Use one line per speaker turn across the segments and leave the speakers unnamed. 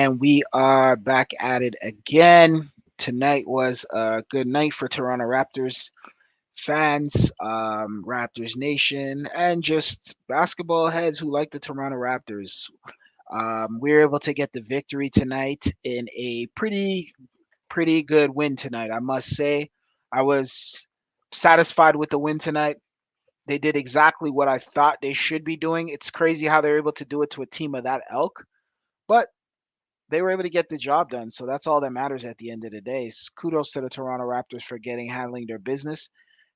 And we are back at it again. Tonight was a good night for Toronto Raptors fans, Raptors Nation, and just basketball heads who like the Toronto Raptors. We were able to get the victory tonight in a pretty good win tonight. I must say, I was satisfied with the win tonight. They did exactly what I thought they should be doing. It's crazy how they're able to do it to a team of that ilk, but they were able to get the job done. So that's all that matters at the end of the day. Kudos to the Toronto Raptors for handling their business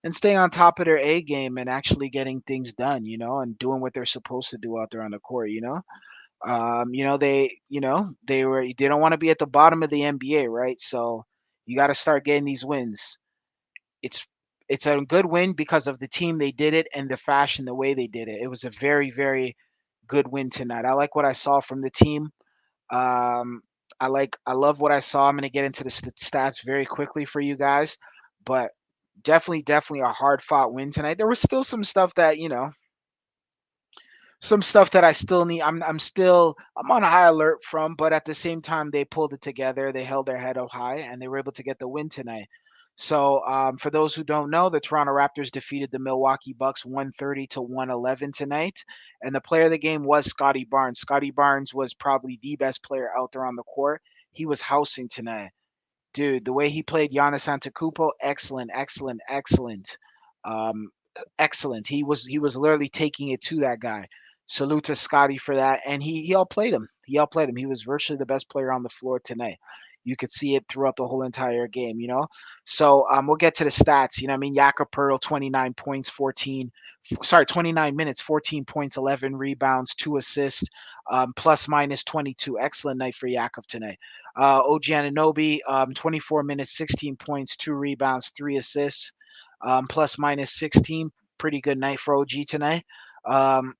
and staying on top of their A game and actually getting things done, and doing what they're supposed to do out there on the court. They don't want to be at the bottom of the NBA, right? So you got to start getting these wins. It's it's a good win because of the team they did it and the fashion, the way they did it. It was a very good win tonight. I like what I saw from the team. Um, I love what I saw. I'm going to get into the stats very quickly for you guys, but definitely a hard fought win tonight. There was still some stuff that I still need. I'm on high alert from, but at the same time, they pulled it together. They held their head up high, and they were able to get the win tonight. So, for those who don't know, the Toronto Raptors defeated the Milwaukee Bucks 130 to 111 tonight, and the player of the game was Scotty Barnes. Scotty Barnes was probably the best player out there on the court. He was housing tonight, dude. The way he played Giannis Antetokounmpo, excellent, um, excellent. He was literally taking it to that guy. Salute to Scotty for that, and he outplayed him. He outplayed him. He was virtually the best player on the floor tonight. You could see it throughout the whole entire game. So we'll get to the stats. I mean, Jakob Pertl, 29 points, 29 minutes, 14 points, 11 rebounds, 2 assists, plus minus 22. Excellent night for Jakob tonight. OG Anunoby, 24 minutes, 16 points, 2 rebounds, 3 assists, plus minus 16. Pretty good night for OG tonight. Um,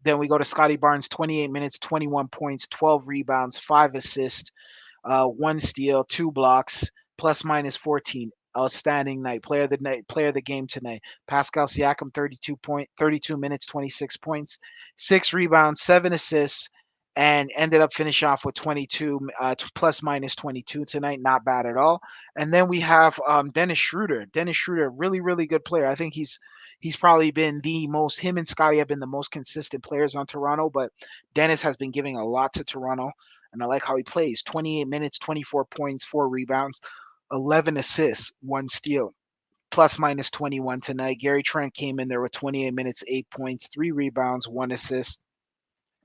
then we go to Scotty Barnes, 28 minutes, 21 points, 12 rebounds, 5 assists, 1 steal, 2 blocks, plus minus 14. Outstanding night. Player of the game tonight. Pascal Siakam, 32 minutes, 26 points, 6 rebounds, 7 assists, and ended up finishing off with 22 plus minus 22 tonight. Not bad at all. And then we have Dennis Schroeder. Dennis Schroeder, really good player. I think he's probably been him and Scotty have been the most consistent players on Toronto, but Dennis has been giving a lot to Toronto, and I like how he plays. 28 minutes, 24 points, 4 rebounds, 11 assists, 1 steal, plus minus 21 tonight. Gary Trent came in there with 28 minutes, 8 points, 3 rebounds, 1 assist,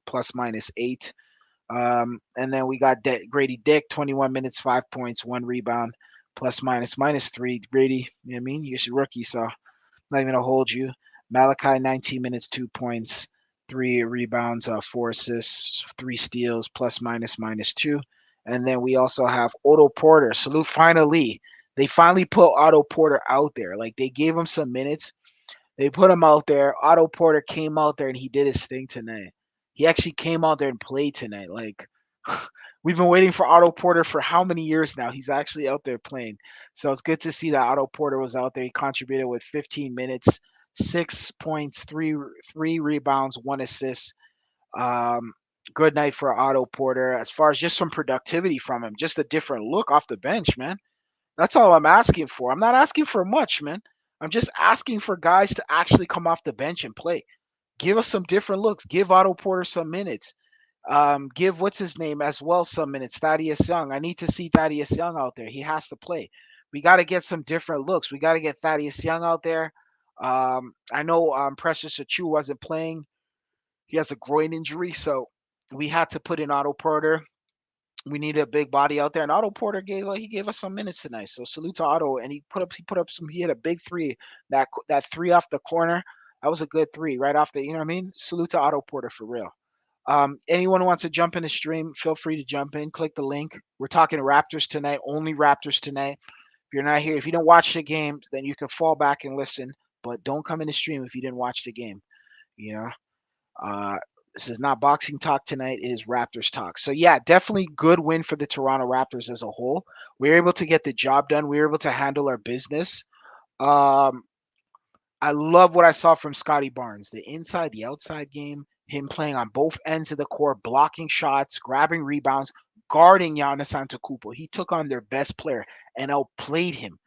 plus minus 8. And then we got Grady Dick, 21 minutes, 5 points, 1 rebound, plus minus 3. Grady, you know what I mean? You're a rookie, so not even gonna hold you. Malachi, 19 minutes, 2 points, 3 rebounds, 4 assists, 3 steals, plus minus 2. And then we also have Otto Porter. Salute finally. They finally put Otto Porter out there. Like they gave him some minutes. They put him out there. Otto Porter came out there and he did his thing tonight. He actually came out there and played tonight. Like we've been waiting for Otto Porter for how many years now? He's actually out there playing. So it's good to see that Otto Porter was out there. He contributed with 15 minutes, 6 points, three rebounds, 1 assist. Um, Good night for Otto Porter. As far as just some productivity from him, just a different look off the bench, man. That's all I'm asking for. I'm not asking for much, man. I'm just asking for guys to actually come off the bench and play. Give us some different looks. Give Otto Porter some minutes. Give what's his name as well some minutes. Thaddeus Young. I need to see Thaddeus Young out there. He has to play. We got to get some different looks. We got to get Thaddeus Young out there. I know Precious Achiuwa wasn't playing. He has a groin injury, so we had to put in Otto Porter. We needed a big body out there, and Otto Porter gave us some minutes tonight. So salute to Otto, and he hit a big three. That three off the corner, that was a good three right off the. You know what I mean? Salute to Otto Porter for real. Anyone who wants to jump in the stream, feel free to jump in. Click the link. We're talking Raptors tonight, only Raptors tonight. If you're not here, if you don't watch the game, then you can fall back and listen. But don't come in the stream if you didn't watch the game. You know, uh, this is not boxing talk tonight. It is Raptors talk. So yeah, definitely good win for the Toronto Raptors as a whole. We were able to get the job done. We were able to handle our business. Um, I love what I saw from Scotty Barnes. The inside, the outside game, him playing on both ends of the court, blocking shots, grabbing rebounds, guarding Giannis Antetokounmpo. He took on their best player and outplayed him.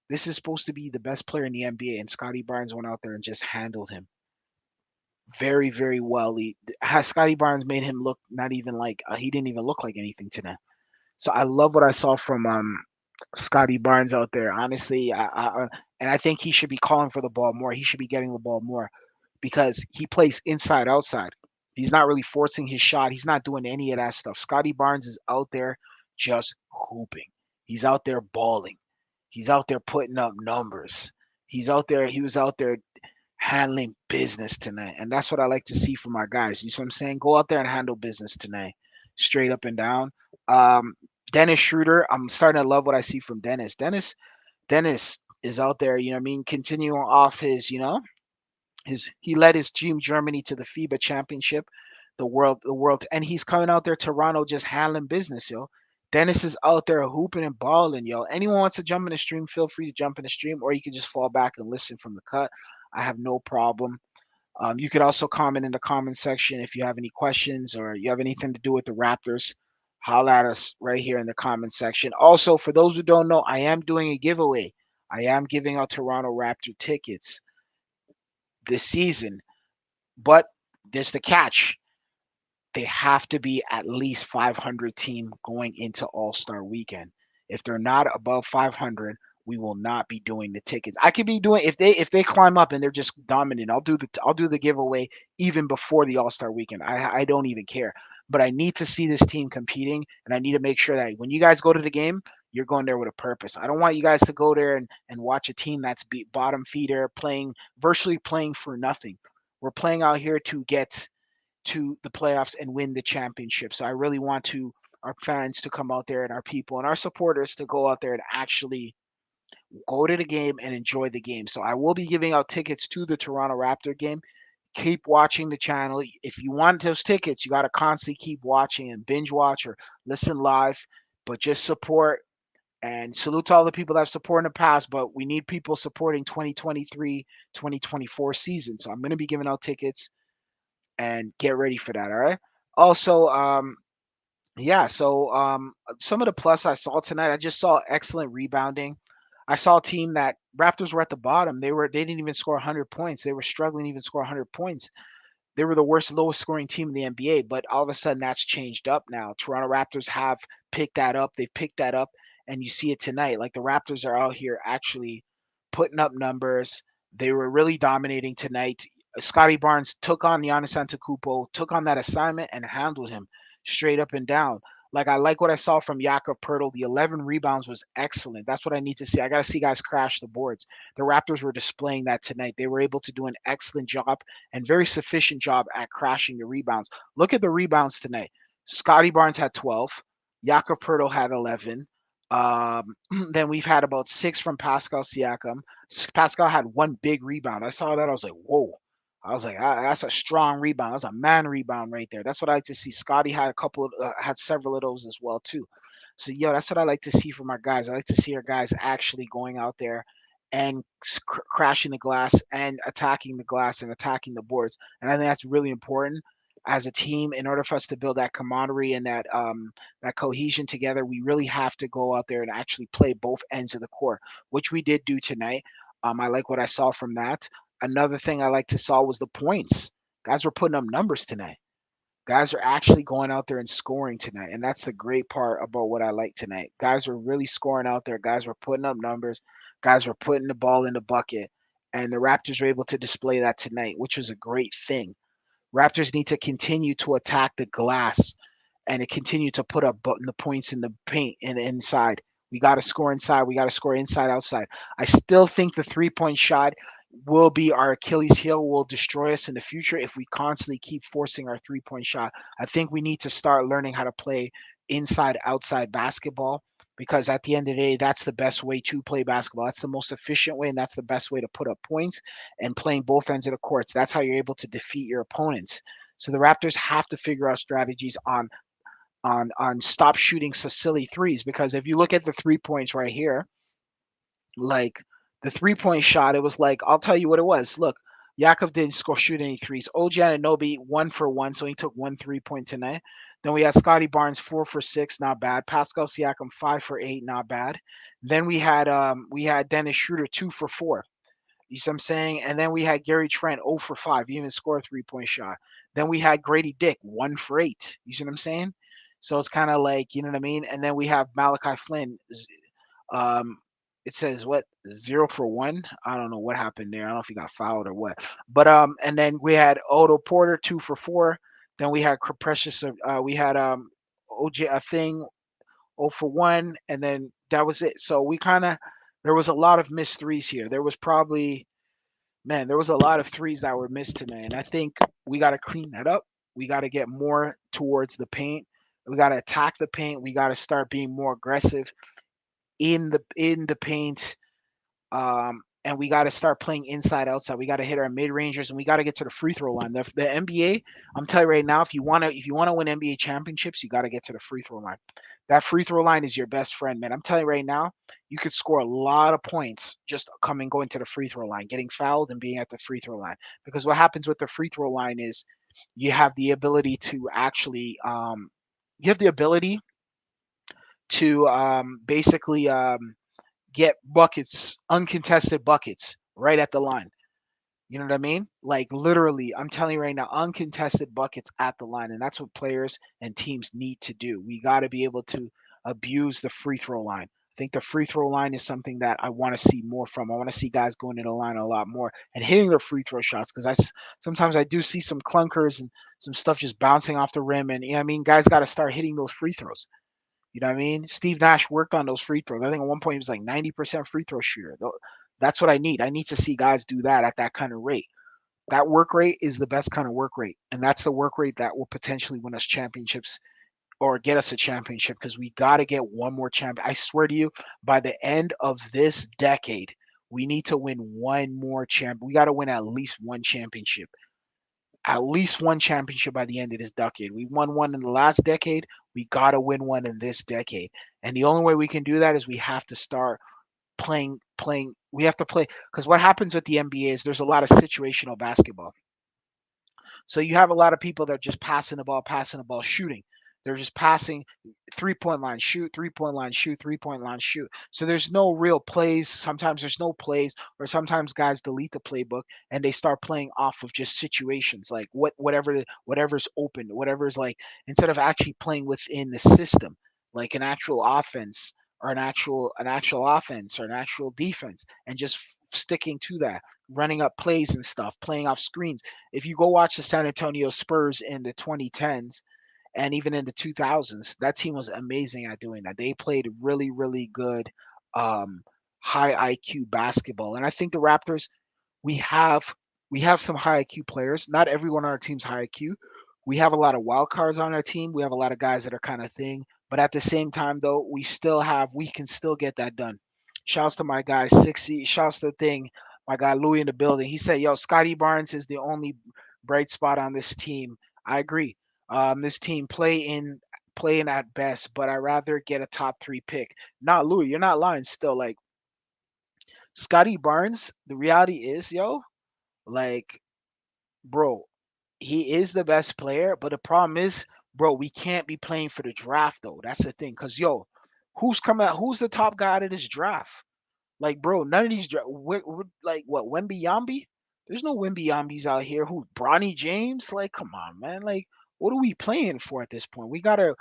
This is supposed to be the best player in the NBA, and Scotty Barnes went out there and just handled him very, very well. Has Scotty Barnes made him look not even like he didn't even look like anything today. So I love what I saw from Scotty Barnes out there. Honestly, and I think he should be calling for the ball more. He should be getting the ball more because he plays inside outside. He's not really forcing his shot. He's not doing any of that stuff. Scotty Barnes is out there just hooping. He's out there balling. He's out there putting up numbers. He's out there. He was out there handling business tonight, and that's what I like to see from our guys. You see what I'm saying? Go out there and handle business tonight, straight up and down. Um, Dennis Schroeder, I'm starting to love what I see from Dennis. Dennis is out there. You know what I mean? Continuing off his, he led his team Germany to the FIBA championship, the world, and he's coming out there Toronto just handling business, yo. Dennis is out there hooping and balling, yo. Anyone wants to jump in the stream, feel free to jump in the stream, or you can just fall back and listen from the cut. I have no problem. You could also comment in the comment section if you have any questions or you have anything to do with the Raptors. Holla at us right here in the comment section. Also, for those who don't know, I am doing a giveaway. I am giving out Toronto Raptor tickets this season, but there's the catch. They have to be at least 500 team going into All-Star weekend. If they're not above 500, we will not be doing the tickets. I could be doing if they climb up and they're just dominant. I'll do the giveaway even before the All-Star weekend. I don't even care. But I need to see this team competing, and I need to make sure that when you guys go to the game, you're going there with a purpose. I don't want you guys to go there and watch a team that's bottom feeder playing virtually playing for nothing. We're playing out here to get to the playoffs and win the championship. So I really want to our fans to come out there and our people and our supporters to go out there and actually go to the game and enjoy the game. So I will be giving out tickets to the Toronto Raptor game. Keep watching the channel. If you want those tickets, you got to constantly keep watching and binge watch or listen live, but just support and salute to all the people that have supported in the past, but we need people supporting 2023, 2024 season. So I'm going to be giving out tickets and get ready for that. All right. Also, yeah. So some of the plus I saw tonight, I just saw excellent rebounding. I saw a team that Raptors were at the bottom. They didn't even score 100 points. They were struggling to even score 100 points. They were the worst, lowest scoring team in the NBA, but all of a sudden that's changed up now. Toronto Raptors have picked that up. They've picked that up, and you see it tonight. Like the Raptors are out here actually putting up numbers. They were really dominating tonight. Scotty Barnes took on Giannis Antetokounmpo, took on that assignment and handled him straight up and down. Like I like what I saw from Jakob Pertl. The 11 rebounds was excellent. That's what I need to see. I got to see guys crash the boards. The Raptors were displaying that tonight. They were able to do an excellent job and very sufficient job at crashing the rebounds. Look at the rebounds tonight. Scotty Barnes had 12. Jakob Pertl had 11. Um, then we've had about 6 from Pascal Siakam. Pascal had one big rebound. I saw that. I was like, whoa. I was like, that's a strong rebound. That's a man rebound right there. That's what I like to see. Scotty had had several of those as well too. So that's what I like to see from our guys. I like to see our guys actually going out there and crashing the glass and attacking the glass and attacking the boards. And I think that's really important as a team in order for us to build that camaraderie and that cohesion together. We really have to go out there and actually play both ends of the court, which we did do tonight. I like what I saw from that. Another thing I like to saw was the points. Guys were putting up numbers tonight. Guys are actually going out there and scoring tonight, and that's the great part about what I like tonight. Guys were really scoring out there. Guys were putting up numbers. Guys were putting the ball in the bucket, and the Raptors were able to display that tonight, which was a great thing. Raptors need to continue to attack the glass and to continue to put up the points in the paint and inside. We got to score inside. We got to score inside, outside. I still think the 3-point shot will be our Achilles heel, will destroy us in the future if we constantly keep forcing our 3-point shot. I think we need to start learning how to play inside outside basketball because at the end of the day, that's the best way to play basketball. That's the most efficient way, and that's the best way to put up points and playing both ends of the courts. That's how you're able to defeat your opponents. So the Raptors have to figure out strategies on stop shooting so silly threes because if you look at the 3 points right here, like the 3-point shot, it was like I'll tell you what it was. Look, Yakov didn't shoot any threes. OG Anunoby 1 for 1, so he took 1 3-point tonight. Then we had Scotty Barnes 4 for 6, not bad. Pascal Siakam 5 for 8, not bad. Then we had Dennis Schroeder 2 for 4. You see what I'm saying? And then we had Gary Trent 0 for 5. He even scored a 3-point shot. Then we had Grady Dick 1 for 8. You see what I'm saying? So it's kind of like, you know what I mean? And then we have Malachi Flynn. Um, it says what, 0 for 1? I don't know what happened there. I don't know if he got fouled or what. But and then we had Otto Porter 2 for 4. Then we had Precious. We had OJ a thing 0 for 1, and then that was it. So we kind of, there was a lot of missed threes here. There was probably, man, there was a lot of threes that were missed tonight, and I think we got to clean that up. We got to get more towards the paint. We got to attack the paint. We got to start being more aggressive in the paint. And we got to start playing inside outside. We got to hit our mid rangers, and we got to get to the free throw line. The NBA, I'm telling you right now, if you want to win NBA championships, you got to get to the free throw line. That free throw line is your best friend, man. I'm telling you right now, you could score a lot of points just going to the free throw line, getting fouled and being at the free throw line. Because what happens with the free throw line is you have the ability to actually you have the ability to basically get buckets, uncontested buckets right at the line. You know what I mean? Like literally, I'm telling you right now, uncontested buckets at the line. And that's what players and teams need to do. We got to be able to abuse the free throw line. I think the free throw line is something that I want to see more from. I want to see guys going to the line a lot more and hitting their free throw shots, because sometimes I do see some clunkers and some stuff just bouncing off the rim. And you know what I mean? Guys got to start hitting those free throws. You know what I mean? Steve Nash worked on those free throws. I think at one point he was like 90% free throw shooter. That's what I need. I need to see guys do that at that kind of rate. That work rate is the best kind of work rate. And that's the work rate that will potentially win us championships or get us a championship, because we got to get one more champion. I swear to you, by the end of this decade, we need to win one more champ. We got to win at least one championship. At least one championship by the end of this decade. We won one in the last decade. We got to win one in this decade. And the only way we can do that is we have to start playing. We have to play, because what happens with the NBA is there's a lot of situational basketball. So you have a lot of people that are just passing the ball, shooting. They're just passing, 3 point line, shoot, 3 point line, shoot, 3 point line, shoot. So there's no real plays. Sometimes there's no plays, or sometimes guys delete the playbook and they start playing off of just situations, like whatever's open, whatever's like, instead of actually playing within the system, like an actual offense or an actual offense or an actual defense, and just sticking to that, running up plays and stuff, playing off screens. If you go watch the San Antonio Spurs in the 2010s and even in the 2000s, that team was amazing at doing that. They played really, really good, um, high IQ basketball. And I think the Raptors, we have we have some high IQ players. Not everyone on our team's high IQ. We have a lot of wild cards on our team. We have a lot of guys that are kind of thing. But at the same time, though, we can still get that done. Shouts to my guy 60. Shouts to the thing, my guy Louis in the building. He said, "Yo, Scotty Barnes is the only bright spot on this team." I agree. This team playing at best, but I rather get a top 3 pick. Not Louis, you're not lying. Still, like Scotty Barnes, the reality is, yo, like, bro, he is the best player, but the problem is, bro, we can't be playing for the draft though. That's the thing. Cause yo, who's the top guy out of this draft? Like, bro, none of these like what, Wemby Yambi? There's no Wemby Yambis out here. Who, Bronny James? Like, come on, man. Like, what are we playing for at this point? We gotta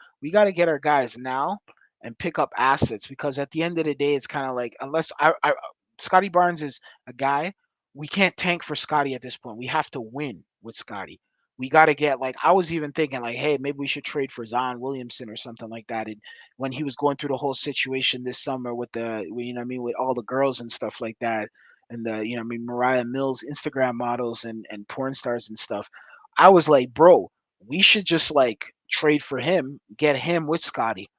get our guys now and pick up assets, because at the end of the day, it's kind of like, unless Scotty Barnes is a guy, we can't tank for Scotty at this point. We have to win with Scotty. We got to get, like, I was even thinking like, hey, maybe we should trade for Zion Williamson or something like that. And when he was going through the whole situation this summer with you know what I mean, with all the girls and stuff like that, and the, you know what I mean, Mariah Mills Instagram models and porn stars and stuff, I was like, bro, we should just like trade for him, get him with Scotty,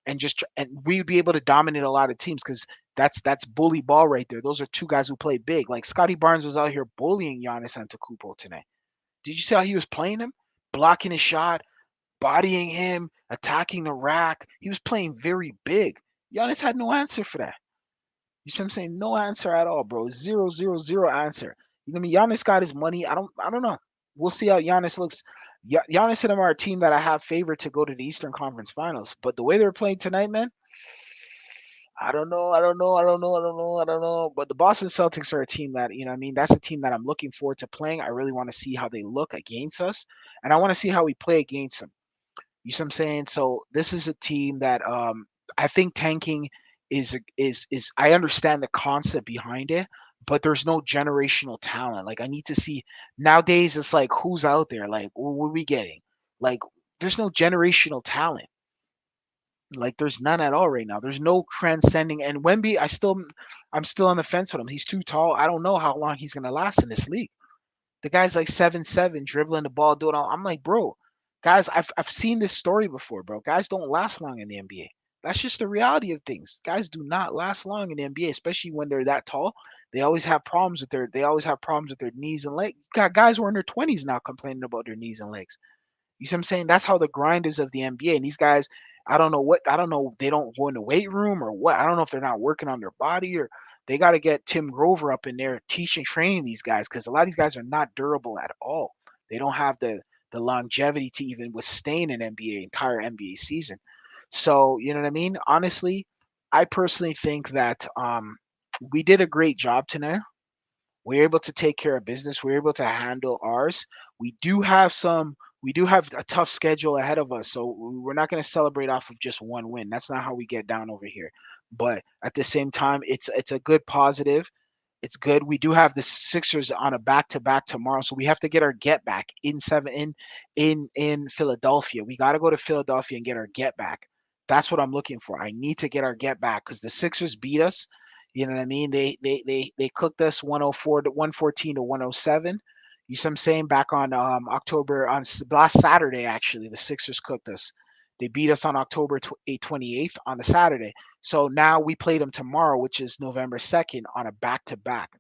and and we'd be able to dominate a lot of teams, because that's bully ball right there. Those are two guys who play big. Like Scotty Barnes was out here bullying Giannis Antetokounmpo today. Did you see how he was playing him, blocking his shot, bodying him, attacking the rack? He was playing very big. Giannis had no answer for that. You see what I'm saying? No answer at all, bro. Zero, zero, zero answer. You know what I mean? Giannis got his money. I don't know. We'll see how Giannis looks. Giannis and them are a team that I have favored to go to the Eastern Conference Finals. But the way they're playing tonight, man, I don't know, I don't know, I don't know, I don't know, I don't know. But the Boston Celtics are a team that, you know what I mean, that's a team that I'm looking forward to playing. I really want to see how they look against us, and I want to see how we play against them. You see what I'm saying? So this is a team that I think tanking is I understand the concept behind it, but there's no generational talent. Like I need to see nowadays it's like who's out there? Like what are we getting? Like there's no generational talent. Like there's none at all right now. There's no transcending and Wemby, I'm still on the fence with him. He's too tall. I don't know how long he's gonna last in this league. The guy's like 7'7", dribbling the ball, doing all. I'm like, bro, guys, I've seen this story before, bro. Guys don't last long in the NBA. That's just the reality of things. Guys do not last long in the NBA, especially when they're that tall. They always have problems with their knees and legs. Got guys who are in their 20s now complaining about their knees and legs. You see what I'm saying? That's how the grind is of the NBA. And these guys, I don't know, they don't go in the weight room or what. I don't know if they're not working on their body or they got to get Tim Grover up in there teaching, training these guys because a lot of these guys are not durable at all. They don't have the longevity to even withstand an entire NBA season. So, you know what I mean? Honestly, I personally think that we did a great job tonight. We're able to take care of business. We're able to handle ours. We do have some. We do have a tough schedule ahead of us, so we're not going to celebrate off of just one win. That's not how we get down over here. But at the same time, it's a good positive. It's good. We do have the Sixers on a back to back tomorrow, so we have to get our get back in in Philadelphia. We got to go to Philadelphia and get our get back. That's what I'm looking for. I need to get our get back because the Sixers beat us. You know what I mean? They cooked us 104 to 114 to 107. You see what I'm saying? Back on October last Saturday actually, the Sixers cooked us. They beat us on October 28th on the Saturday. So now we played them tomorrow, which is November 2nd, on a back to back.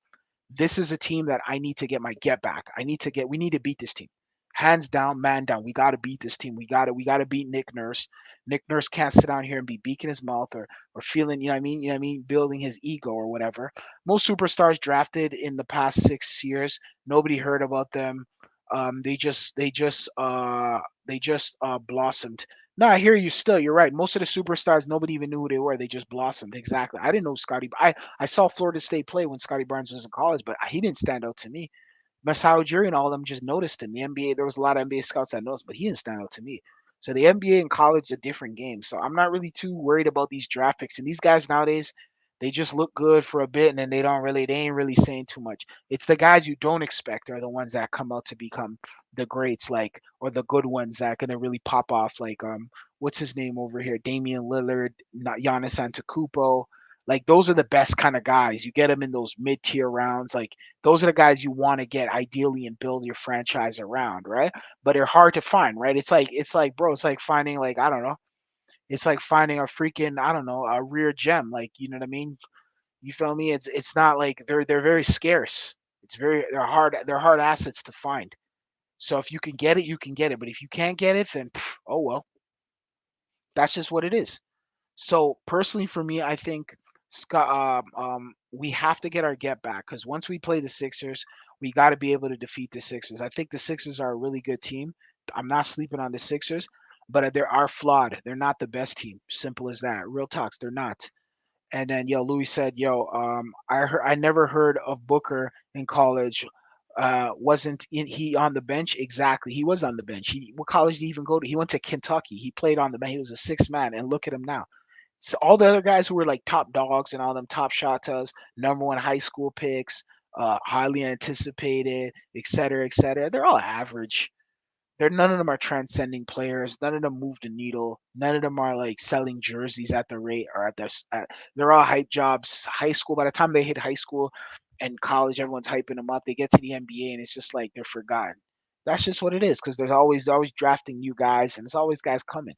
This is a team that I need to get my get back. We need to beat this team. Hands down, man down. We got to beat this team. We got to beat Nick Nurse. Nick Nurse can't sit down here and be beaking his mouth or feeling, you know what I mean, building his ego or whatever. Most superstars drafted in the past 6 years, nobody heard about them. They just blossomed. No, I hear you still. You're right. Most of the superstars, nobody even knew who they were. They just blossomed. Exactly. I didn't know Scotty. I saw Florida State play when Scotty Barnes was in college, but he didn't stand out to me. Masai Ujiri and all of them just noticed him. The NBA, there was a lot of NBA scouts that noticed, but he didn't stand out to me. So the NBA and college are different games. So I'm not really too worried about these draft picks. And these guys nowadays, they just look good for a bit and then they ain't really saying too much. It's the guys you don't expect are the ones that come out to become the greats, like, or the good ones that are gonna really pop off, like what's his name over here? Damian Lillard, not Giannis Antetokounmpo. Like those are the best kind of guys. You get them in those mid-tier rounds. Like those are the guys you want to get ideally and build your franchise around, right? But they're hard to find, right? It's like bro, it's like finding like I don't know. It's like finding a freaking I don't know a rare gem. Like you know what I mean? You feel me? It's not like they're very scarce. They're hard assets to find. So if you can get it, you can get it. But if you can't get it, then oh well, that's just what it is. So personally, for me, I think we have to get our get back because once we play the Sixers, we got to be able to defeat the Sixers. I think the Sixers are a really good team. I'm not sleeping on the Sixers, but they are flawed. They're not the best team. Simple as that. Real talks, they're not. And then Louis said, I never heard of Booker in college. Wasn't he on the bench? Exactly, he was on the bench. What college did he even go to? He went to Kentucky. He played on the bench. He was a sixth man, and look at him now. So all the other guys who were like top dogs and all them top shotas, number one high school picks, highly anticipated, et cetera, they're all average. None of them are transcending players. None of them move the needle. None of them are like selling jerseys at the rate or they're all hype jobs. High school, by the time they hit high school and college, everyone's hyping them up. They get to the NBA and it's just like they're forgotten. That's just what it is because they're always drafting new guys and there's always guys coming.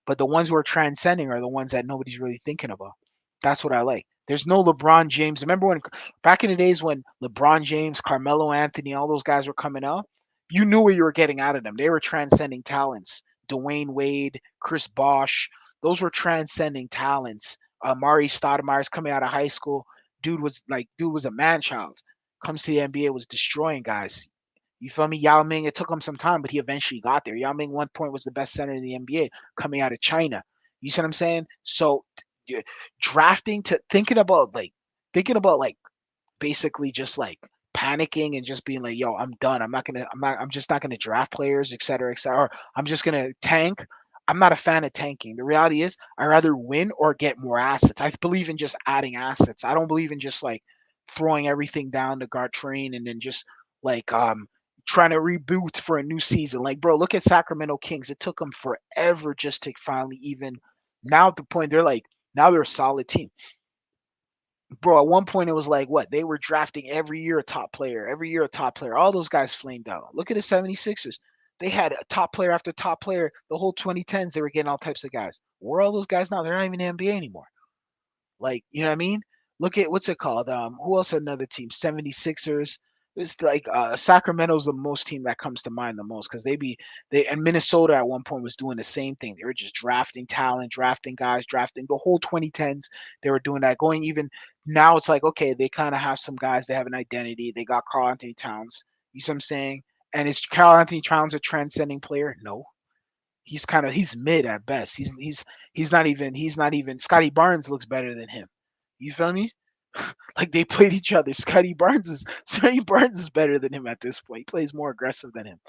But the ones who are transcending are the ones that nobody's really thinking about. That's what I like. There's no LeBron James. Remember when back in the days when LeBron James, Carmelo Anthony, all those guys were coming out? You knew what you were getting out of them. They were transcending talents. Dwayne Wade, Chris Bosh, those were transcending talents. Mari Stoudemire's coming out of high school. Dude was a man child. Comes to the NBA, was destroying guys. You feel me? Yao Ming, it took him some time, but he eventually got there. Yao Ming, one point, was the best center in the NBA coming out of China. You see what I'm saying? So drafting to thinking about like basically just like panicking and just being like, yo, I'm done. I'm just not gonna draft players, et cetera, et cetera. Or I'm just gonna tank. I'm not a fan of tanking. The reality is I rather win or get more assets. I believe in just adding assets. I don't believe in just like throwing everything down the guard train and then just like trying to reboot for a new season. Like, bro, look at Sacramento Kings. It took them forever just to finally even now at the point they're like now they're a solid team. Bro, at one point it was like what? They were drafting every year a top player, every year a top player. All those guys flamed out. Look at the 76ers. They had a top player after top player. The whole 2010s, they were getting all types of guys. Where are all those guys now? They're not even in the NBA anymore. Like, you know what I mean? Look at what's it called? Who else? Another team, 76ers. It's like Sacramento's the most team that comes to mind the most because they and Minnesota at one point was doing the same thing. They were just drafting talent, drafting guys, drafting the whole 2010s. They were doing that. Going even now, it's like okay, they kind of have some guys. They have an identity. They got Carl Anthony Towns. You see what I'm saying? And is Carl Anthony Towns a transcending player? No, he's mid at best. He's not even Scotty Barnes looks better than him. You feel me? Like they played each other. Scotty Barnes is better than him at this point. He plays more aggressive than him.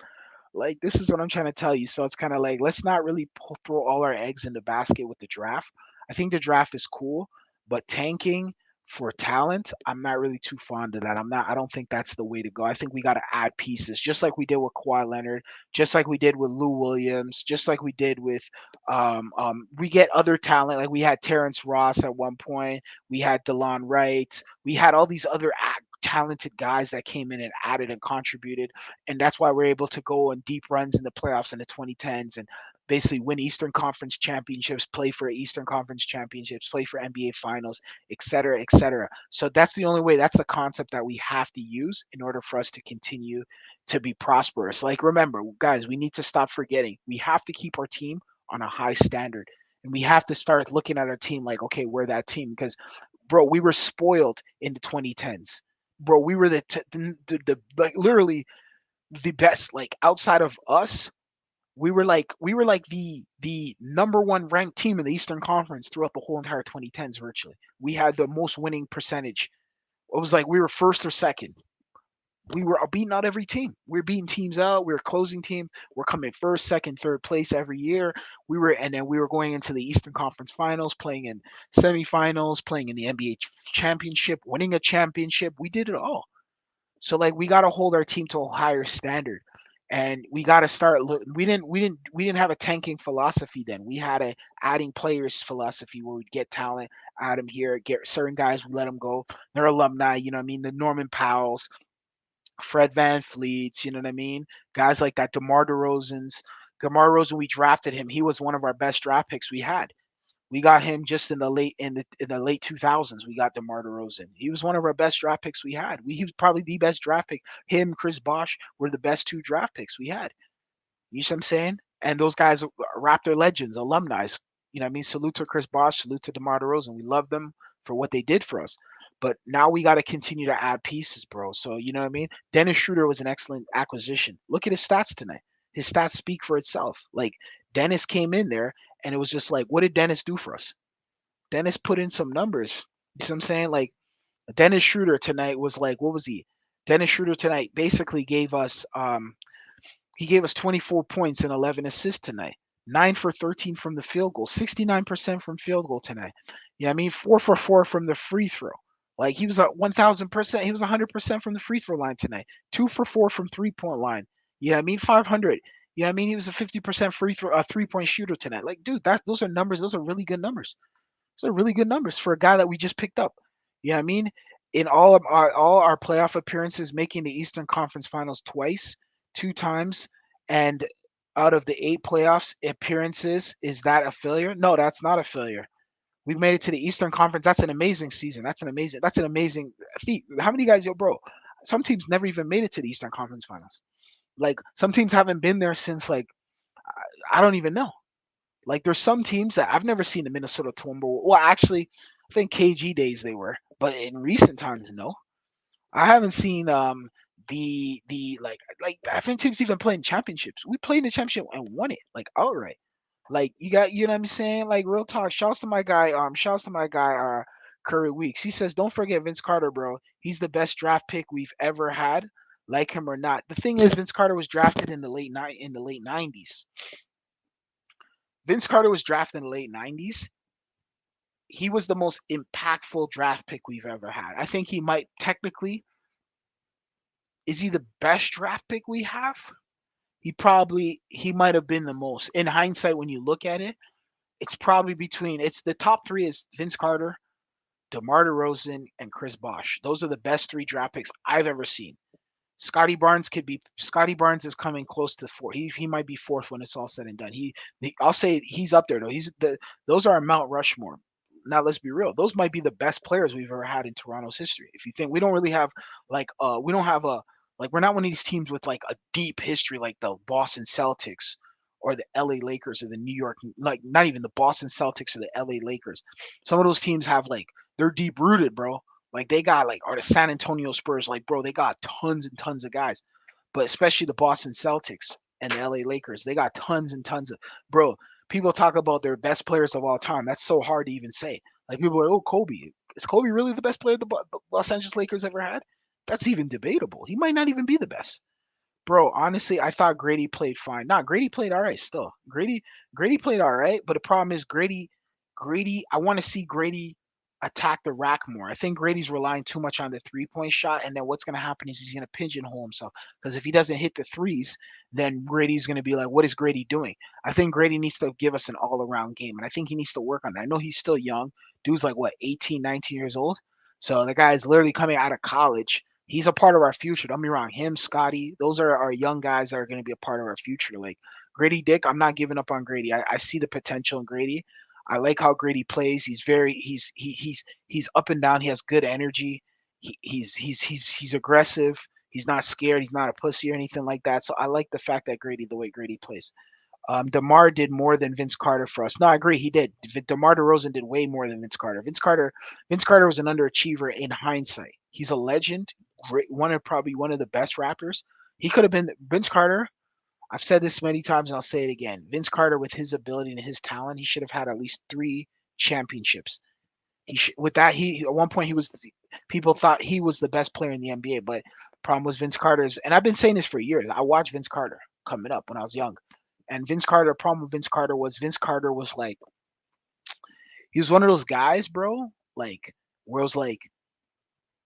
Like this is what I'm trying to tell you. So it's kind of like let's not really throw all our eggs in the basket with the draft. I think the draft is cool, but tanking for talent, I'm not really too fond of that. I don't think that's the way to go. I think we got to add pieces, just like we did with Kawhi Leonard, just like we did with Lou Williams, just like we did with we get other talent. Like we had Terrence Ross at one point, we had DeLon Wright, we had all these other talented guys that came in and added and contributed, and that's why we're able to go on deep runs in the playoffs in the 2010s and basically win Eastern Conference championships, play for Eastern Conference championships, play for NBA finals, et cetera, et cetera. So that's the only way. That's the concept that we have to use in order for us to continue to be prosperous. Like, remember, guys, we need to stop forgetting. We have to keep our team on a high standard. And we have to start looking at our team like, okay, we're that team. Because, bro, we were spoiled in the 2010s. Bro, we were the like literally the best. Like outside of us, we were like the number one ranked team in the Eastern Conference throughout the whole entire 2010s virtually. We had the most winning percentage. It was like we were first or second. We were beating out every team. We were beating teams out. We were closing team. We're coming first, second, third place every year. And then we were going into the Eastern Conference Finals, playing in semifinals, playing in the NBA championship, winning a championship. We did it all. So like we got to hold our team to a higher standard, and we got to start. We didn't have a tanking philosophy then. We had a adding players philosophy where we'd get talent, add them here, get certain guys, we let them go. They're alumni, you know what I mean? The Norman Powells, Fred Van Fleets, you know what I mean? Guys like that, DeMar DeRozan's. DeMar DeRozan, we drafted him. He was one of our best draft picks we had. We got him just in the late 2000s. We got DeMar DeRozan. He was one of our best draft picks we had. He was probably the best draft pick. Him, Chris Bosh were the best two draft picks we had. You see what I'm saying? And those guys are Raptor legends, alumni. You know what I mean? Salute to Chris Bosh, salute to DeMar DeRozan. We love them for what they did for us. But now we got to continue to add pieces, bro. So you know what I mean? Dennis Schroeder was an excellent acquisition. Look at his stats tonight. His stats speak for itself. Like Dennis came in there and it was just like, what did Dennis do for us? Dennis put in some numbers. You see what I'm saying? Like Dennis Schroeder tonight was like, what was he? Dennis Schroeder tonight basically gave us 24 points and 11 assists tonight. 9 for 13 from the field goal, 69% from field goal tonight. You know what I mean? 4 for 4 from the free throw. Like he was at 1000%, he was 100% from the free throw line tonight. 2 for 4 from 3-point line. You know what I mean? 500. You know what I mean? He was a 50% free throw, 3-point shooter tonight. Like, dude, those are numbers. Those are really good numbers. Those are really good numbers for a guy that we just picked up. You know what I mean? In all our playoff appearances, making the Eastern Conference Finals twice, two times, and out of the 8 playoffs appearances, is that a failure? No, that's not a failure. We made it to the Eastern Conference. That's an amazing season. That's an amazing feat. How many guys, yo, bro? Some teams never even made it to the Eastern Conference Finals. Like some teams haven't been there since like I don't even know. Like there's some teams that I've never seen the Minnesota Timberwolves. Well, actually, I think KG days they were, but in recent times, no. I haven't seen the like I think teams even playing championships. We played in the championship and won it like outright. Like you got, you know what I'm saying? Like real talk. Shouts to my guy Curry Weeks. He says, don't forget Vince Carter, bro. He's the best draft pick we've ever had, like him or not. The thing is, Vince Carter was drafted in the late 90s. Vince Carter was drafted in the late 90s. He was the most impactful draft pick we've ever had. I think he might technically, is he the best draft pick we have? He might have been the most. In hindsight, when you look at it, it's probably between, it's the top three is Vince Carter, DeMar DeRozan, and Chris Bosh. Those are the best three draft picks I've ever seen. Scotty Barnes is coming close to four. He might be fourth when it's all said and done. I'll say he's up there though. Those are Mount Rushmore. Now let's be real. Those might be the best players we've ever had in Toronto's history. If you think we don't really have we don't have a like we're not one of these teams with like a deep history like the Boston Celtics or the LA Lakers or the New York, like not even the Boston Celtics or the LA Lakers. Some of those teams have like, they're deep rooted, bro. Like they got like, or the San Antonio Spurs, like bro, they got tons and tons of guys. But especially the Boston Celtics and the LA Lakers, they got tons and tons of, bro. People talk about their best players of all time. That's so hard to even say. Like people are like, oh, Kobe. Is Kobe really the best player the Los Angeles Lakers ever had? That's even debatable. He might not even be the best. Bro, honestly, I thought Grady played fine. Nah, Grady played all right still. Grady played all right, but the problem is Grady, I want to see Grady attack the rack more. I think Grady's relying too much on the three-point shot, and then what's going to happen is he's going to pigeonhole himself. Because if he doesn't hit the threes, then Grady's going to be like, what is Grady doing? I think Grady needs to give us an all-around game, and I think he needs to work on that. I know he's still young. Dude's like, what, 18, 19 years old? So the guy's literally coming out of college. He's a part of our future. Don't be wrong. Him, Scotty, those are our young guys that are going to be a part of our future. Like Grady Dick, I'm not giving up on Grady. I see the potential in Grady. I like how Grady plays. He's up and down. He has good energy. He's aggressive. He's not scared. He's not a pussy or anything like that. So I like the fact that the way Grady plays. DeMar did more than Vince Carter for us. No, I agree, he did. DeMar DeRozan did way more than Vince Carter. Vince Carter was an underachiever in hindsight. He's a legend, great, probably one of the best Raptors. He could have been Vince Carter. I've said this many times and I'll say it again. Vince Carter, with his ability and his talent, he should have had at least 3 championships. With that, he at one point he was, people thought he was the best player in the NBA, but problem was Vince Carter's, and I've been saying this for years. I watched Vince Carter coming up when I was young. And Vince Carter, the problem with Vince Carter was like, he was one of those guys, bro, like where it was like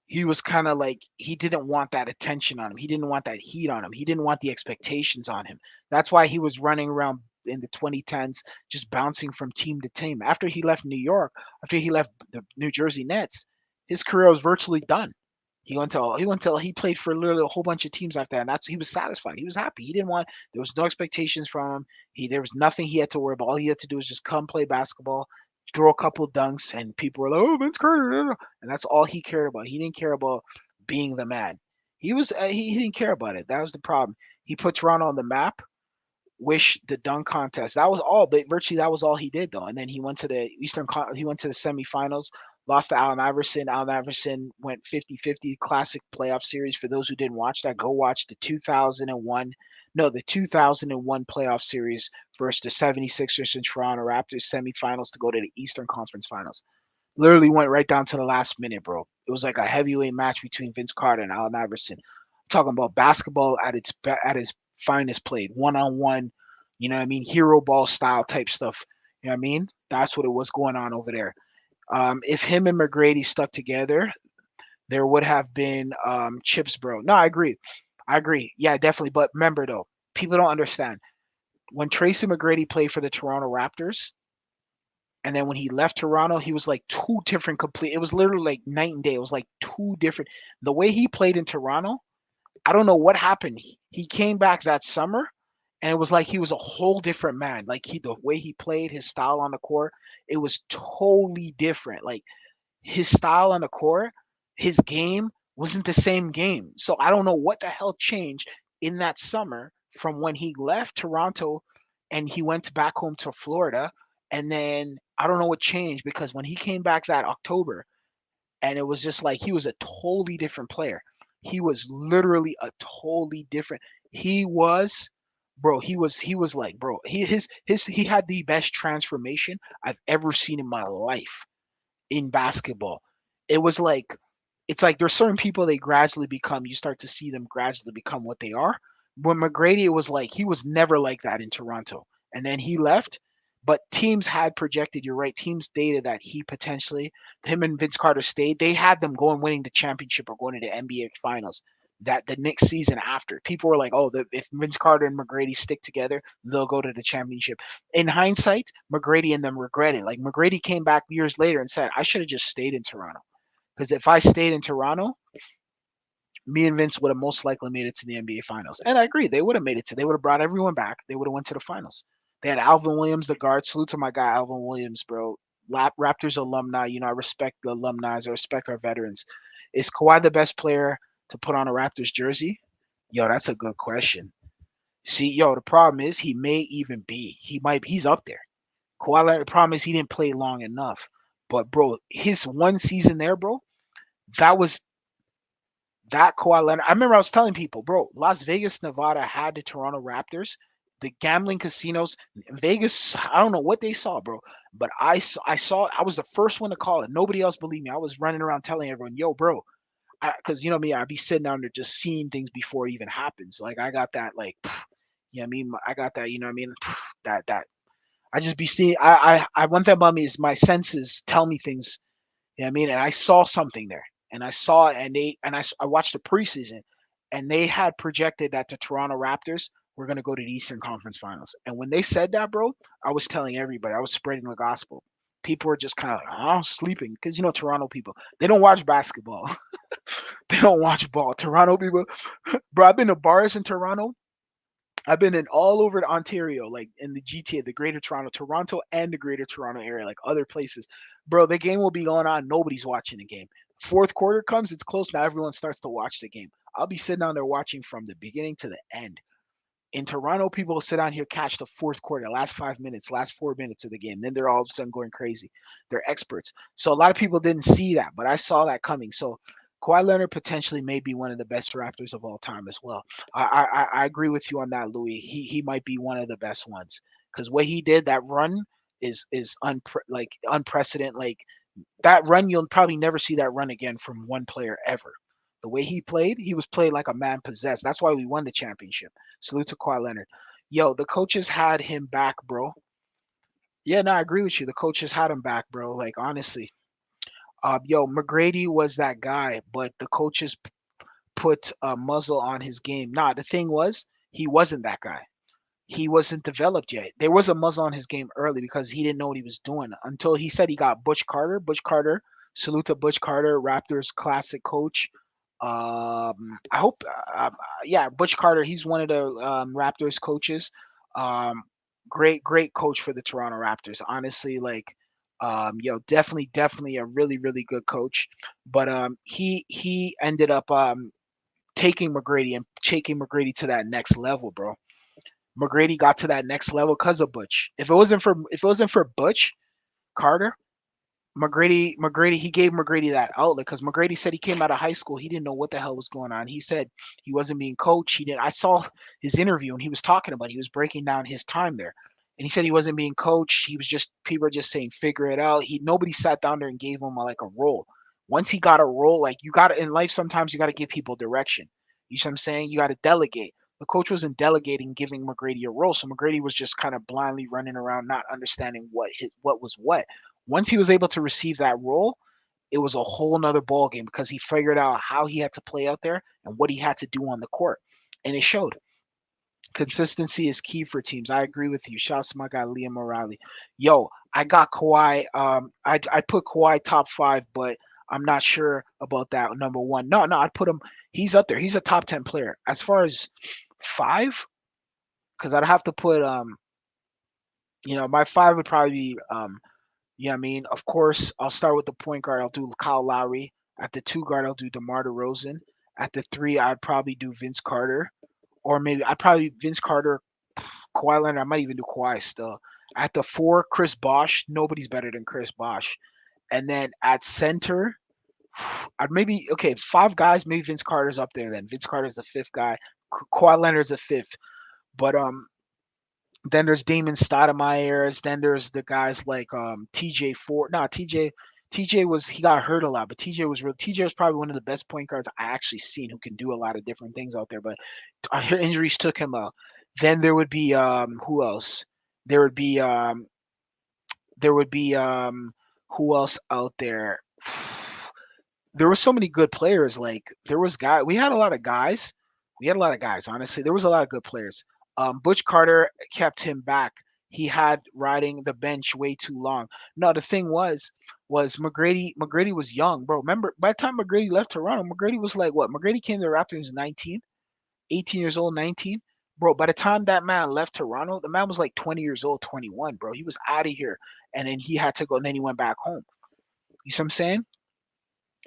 he was kind of like, he didn't want that attention on him. He didn't want that heat on him. He didn't want the expectations on him. That's why he was running around in the 2010s just bouncing from team to team. After he left New York, after he left the New Jersey Nets, his career was virtually done. He played for literally a whole bunch of teams after that, and that's, he was satisfied. He was happy. He didn't want, there was no expectations from him. There was nothing he had to worry about. All he had to do was just come play basketball, throw a couple dunks, and people were like, "Oh, Vince Carter," and that's all he cared about. He didn't care about being the man. He didn't care about it. That was the problem. He put Toronto on the map. Wish the dunk contest. That was all, but virtually that was all he did though. And then he went to the he went to the semifinals, lost to Allen Iverson. Allen Iverson went 50-50 classic playoff series. For those who didn't watch that, go watch the 2001, no, the 2001 playoff series versus the 76ers and Toronto Raptors semifinals to go to the Eastern Conference Finals. Literally went right down to the last minute, bro. It was like a heavyweight match between Vince Carter and Allen Iverson. I'm talking about basketball at its finest, played one on one. You know what I mean? Hero ball style type stuff. You know what I mean? That's what it was going on over there. If him and McGrady stuck together, there would have been chips, bro. No, I agree. I agree. Yeah, definitely. But remember though, people don't understand. When Tracy McGrady played for the Toronto Raptors, and then when he left Toronto, he was like two different complete. It was literally like night and day. It was like two different. The way he played in Toronto, I don't know what happened. He came back that summer, and it was like he was a whole different man. Like the way he played, his style on the court, it was totally different. Like his style on the court, his game wasn't the same game. So I don't know what the hell changed in that summer from when he left Toronto and he went back home to Florida. And then I don't know what changed, because when he came back that October, and it was just like he was a totally different player. He was literally a totally different. He was, bro. He was like, bro. He had the best transformation I've ever seen in my life in basketball. It was like it's like there's certain people they gradually become. You start to see them gradually become what they are. When McGrady, it was like he was never like that in Toronto, and then he left. But teams had projected. You're right. Teams stated that he potentially, him and Vince Carter stayed. They had them going winning the championship or going to the NBA Finals. That the next season after, people were like, "Oh, if Vince Carter and McGrady stick together, they'll go to the championship." In hindsight, McGrady and them regretted. Like McGrady came back years later and said, "I should have just stayed in Toronto." Because if I stayed in Toronto, me and Vince would have most likely made it to the NBA Finals. And I agree, they would have made it to. They would have brought everyone back. They would have went to the finals. They had Alvin Williams, the guard. Salute to my guy Alvin Williams, bro. Raptors alumni. You know, I respect the alumni. I respect our veterans. Is Kawhi the best player to put on a Raptors jersey? Yo, that's a good question. See, yo, the problem is he may even be. He might. He's up there. Kawhi Leonard. The problem is he didn't play long enough. But bro, his one season there, bro, that was that Kawhi Leonard. I remember I was telling people, bro, Las Vegas, Nevada had the Toronto Raptors. The gambling casinos in Vegas, I don't know what they saw, bro. But I was the first one to call it. Nobody else believed me. I was running around telling everyone, yo, bro, because you know me, I'd be sitting down there just seeing things before it even happens. Like I got that, like, you know what I mean? I got that, you know what I mean? That I just be seeing. I one thing about me is my senses tell me things, you know what I mean? And I saw something there. And I saw it and I watched the preseason and they had projected that the Toronto Raptors were going to go to the Eastern Conference Finals. And when they said that, bro, I was telling everybody. I was spreading the gospel. People were just kind of like, oh, sleeping because you know Toronto people, they don't watch basketball. They don't watch ball. Toronto people, bro, I've been to bars in Toronto. I've been in all over Ontario, like in the GTA, the Greater Toronto, Toronto, and the Greater Toronto area, like other places. Bro, the game will be going on. Nobody's watching the game. Fourth quarter comes, it's close now. Everyone starts to watch the game. I'll be sitting down there watching from the beginning to the end. In Toronto, people will sit down here, catch the fourth quarter, last 5 minutes, last 4 minutes of the game. Then they're all of a sudden going crazy. They're experts. So a lot of people didn't see that, but I saw that coming. So Kawhi Leonard potentially may be one of the best Raptors of all time as well. I agree with you on that, Louis. He might be one of the best ones because what he did that run is like unprecedented. Like that run, you'll probably never see that run again from one player ever. The way he was played like a man possessed. That's why we won the championship. Salute to Kawhi Leonard. Yo, the coaches had him back, bro. Yeah, no, I agree with you. The coaches had him back, bro. Like honestly, yo, McGrady was that guy, but the coaches put a muzzle on his game. Nah, the thing was, he wasn't that guy. He wasn't developed yet. There was a muzzle on his game early because he didn't know what he was doing until he said he got Butch Carter. Butch Carter, salute to Butch Carter, Raptors classic coach. I hope, yeah, Butch Carter. He's one of the Raptors coaches. Um, great coach for the Toronto Raptors. Honestly, like, yo, definitely a really good coach. But he ended up taking McGrady and taking McGrady to that next level, bro. McGrady got to that next level because of Butch. If it wasn't for Butch Carter, McGrady, he gave McGrady that outlet because McGrady said he came out of high school, he didn't know what the hell was going on. He said he wasn't being coached. He didn't. I saw his interview and he was talking about. He was breaking down his time there, and he said he wasn't being coached. He was just people were just saying figure it out. Nobody sat down there and gave him like a role. Once he got a role, like you got to in life, sometimes you got to give people direction. You see what I'm saying? You got to delegate. The coach wasn't delegating, giving McGrady a role, so McGrady was just kind of blindly running around, not understanding what was what. Once he was able to receive that role, it was a whole nother ball game because he figured out how he had to play out there and what he had to do on the court, and it showed. Consistency is key for teams. I agree with you. Shouts to my guy Liam Morale. Yo, I got Kawhi. I put Kawhi top five, but I'm not sure about that number one. No, I'd put him. He's up there. He's a top 10 player. As far as five, because I'd have to put my five would probably be you know what I mean? Of course, I'll start with the point guard. I'll do Kyle Lowry. At the two guard, I'll do DeMar DeRozan. At the three, I'd probably do Vince Carter. Or maybe I'd probably Vince Carter, Kawhi Leonard. I might even do Kawhi still. At the four, Chris Bosh. Nobody's better than Chris Bosh. And then at center, I'd maybe okay, 5 guys. Maybe Vince Carter's up there. Then Vince Carter's the fifth guy. Kawhi Leonard's the fifth. But then there's Damon Stoudemire's. Then there's the guys like TJ Ford. No, TJ was he got hurt a lot, but TJ was probably one of the best point guards I actually seen who can do a lot of different things out there. But injuries took him out. Then there would be who else? There would be there would be who else out there? There were so many good players. Like there was guy we had a lot of guys. We had a lot of guys, honestly. There was a lot of good players. Butch Carter kept him back. He had riding the bench way too long. No, the thing was McGrady was young, bro. Remember, by the time McGrady left Toronto, McGrady was like what? McGrady came to the Raptors when he was 19, 18 years old, 19. Bro, by the time that man left Toronto, the man was like 20 years old, 21, bro. He was out of here. And then he had to go, and then he went back home. You see what I'm saying?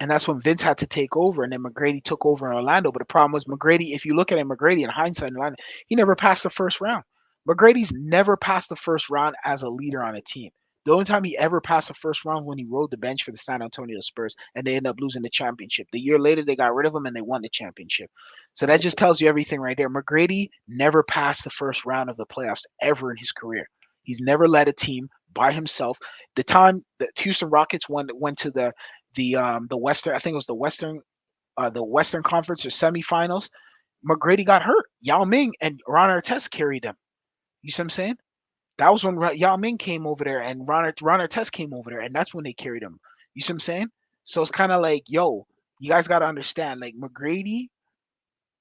And that's when Vince had to take over, and then McGrady took over in Orlando. But the problem was McGrady. If you look at it, McGrady in hindsight, in Orlando, he never passed the first round. McGrady's never passed the first round as a leader on a team. The only time he ever passed the first round when he rode the bench for the San Antonio Spurs, and they ended up losing the championship. The year later, they got rid of him and they won the championship. So that just tells you everything right there. McGrady never passed the first round of the playoffs ever in his career. He's never led a team by himself. The time the Houston Rockets went to the Western, I think it was the Western Conference or semifinals. McGrady got hurt. Yao Ming and Ron Artest carried them. You see what I'm saying? That was when Yao Ming came over there and Ron Artest came over there, and that's when they carried him. You see what I'm saying? So it's kind of like, yo, you guys got to understand, like McGrady